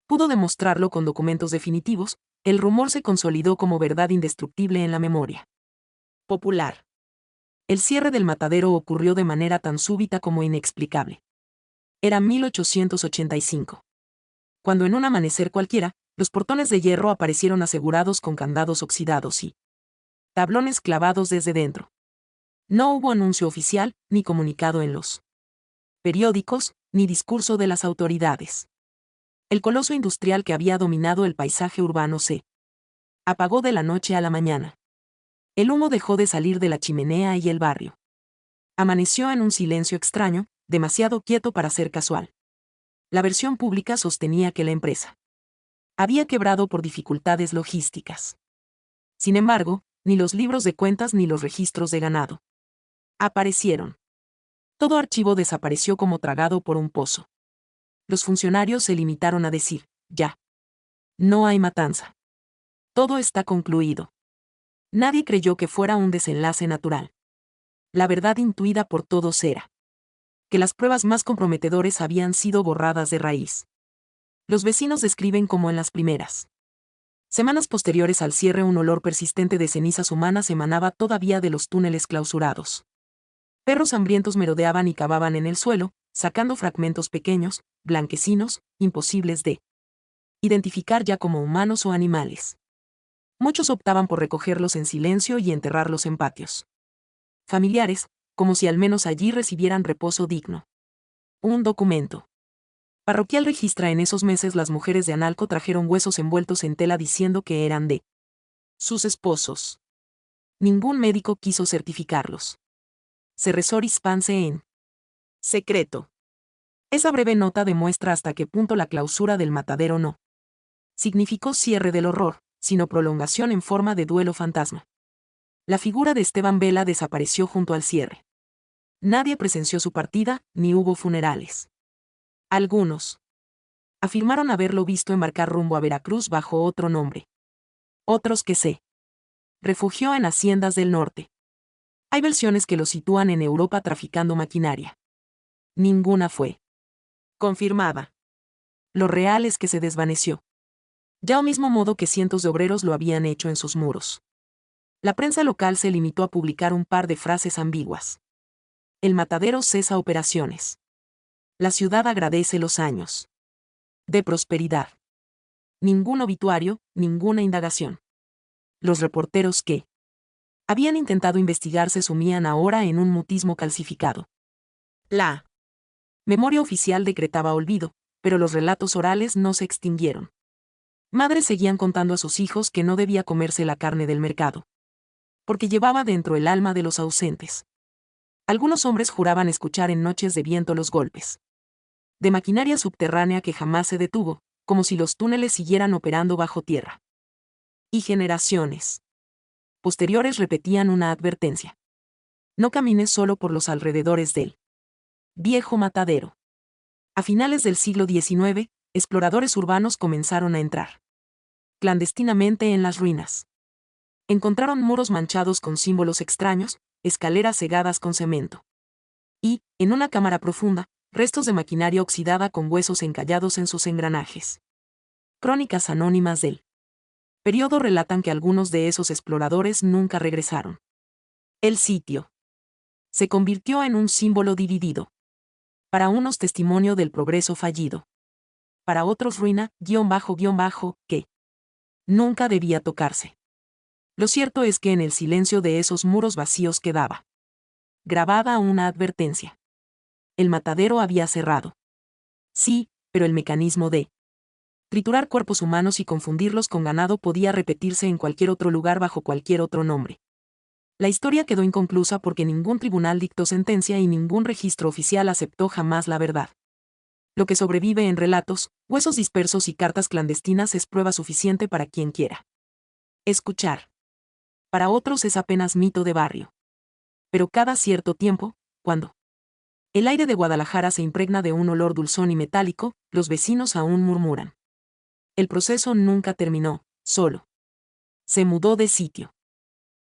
pudo demostrarlo con documentos definitivos, el rumor se consolidó como verdad indestructible en la memoria popular. El cierre del matadero ocurrió de manera tan súbita como inexplicable. Era 1885. Cuando en un amanecer cualquiera, los portones de hierro aparecieron asegurados con candados oxidados y tablones clavados desde dentro. No hubo anuncio oficial, ni comunicado en los periódicos, ni discurso de las autoridades. El coloso industrial que había dominado el paisaje urbano se apagó de la noche a la mañana. El humo dejó de salir de la chimenea y el barrio amaneció en un silencio extraño, demasiado quieto para ser casual. La versión pública sostenía que la empresa había quebrado por dificultades logísticas. Sin embargo, ni los libros de cuentas ni los registros de ganado aparecieron. Todo archivo desapareció como tragado por un pozo. Los funcionarios se limitaron a decir: ya no hay matanza. Todo está concluido. Nadie creyó que fuera un desenlace natural. La verdad intuida por todos era que las pruebas más comprometedoras habían sido borradas de raíz. Los vecinos describen como en las primeras Semanas posteriores al cierre, un olor persistente de cenizas humanas emanaba todavía de los túneles clausurados. Perros hambrientos merodeaban y cavaban en el suelo, sacando fragmentos pequeños, blanquecinos, imposibles de identificar ya como humanos o animales. Muchos optaban por recogerlos en silencio y enterrarlos en patios familiares, como si al menos allí recibieran reposo digno. Un documento parroquial registra: en esos meses las mujeres de Analco trajeron huesos envueltos en tela diciendo que eran de sus esposos. Ningún médico quiso certificarlos. Cerresoris panse en secreto. Esa breve nota demuestra hasta qué punto la clausura del matadero no significó cierre del horror, sino prolongación en forma de duelo fantasma. La figura de Esteban Vela desapareció junto al cierre. Nadie presenció su partida, ni hubo funerales. Algunos afirmaron haberlo visto embarcar rumbo a Veracruz bajo otro nombre. Otros que se refugió en haciendas del norte. Hay versiones que lo sitúan en Europa traficando maquinaria. Ninguna fue confirmada. Lo real es que se desvaneció. Ya al mismo modo que cientos de obreros lo habían hecho en sus muros. La prensa local se limitó a publicar un par de frases ambiguas. El matadero cesa operaciones. La ciudad agradece los años de prosperidad. Ningún obituario, ninguna indagación. Los reporteros que habían intentado investigar se sumían ahora en un mutismo calcificado. La memoria oficial decretaba olvido, pero los relatos orales no se extinguieron. Madres seguían contando a sus hijos que no debía comerse la carne del mercado, porque llevaba dentro el alma de los ausentes. Algunos hombres juraban escuchar en noches de viento los golpes de maquinaria subterránea que jamás se detuvo, como si los túneles siguieran operando bajo tierra. Y generaciones posteriores repetían una advertencia: no camines solo por los alrededores del viejo matadero. A finales del siglo XIX, exploradores urbanos comenzaron a entrar clandestinamente en las ruinas. Encontraron muros manchados con símbolos extraños, escaleras cegadas con cemento. Y, en una cámara profunda, restos de maquinaria oxidada con huesos encallados en sus engranajes. Crónicas anónimas del periodo relatan que algunos de esos exploradores nunca regresaron. El sitio se convirtió en un símbolo dividido. Para unos testimonio del progreso fallido. Para otros ruina, que nunca debía tocarse. Lo cierto es que en el silencio de esos muros vacíos quedaba grabada una advertencia. El matadero había cerrado. Sí, pero el mecanismo de triturar cuerpos humanos y confundirlos con ganado podía repetirse en cualquier otro lugar bajo cualquier otro nombre. La historia quedó inconclusa porque ningún tribunal dictó sentencia y ningún registro oficial aceptó jamás la verdad. Lo que sobrevive en relatos, huesos dispersos y cartas clandestinas es prueba suficiente para quien quiera escuchar. Para otros es apenas mito de barrio. Pero cada cierto tiempo, cuando el aire de Guadalajara se impregna de un olor dulzón y metálico, los vecinos aún murmuran. El proceso nunca terminó, solo se mudó de sitio.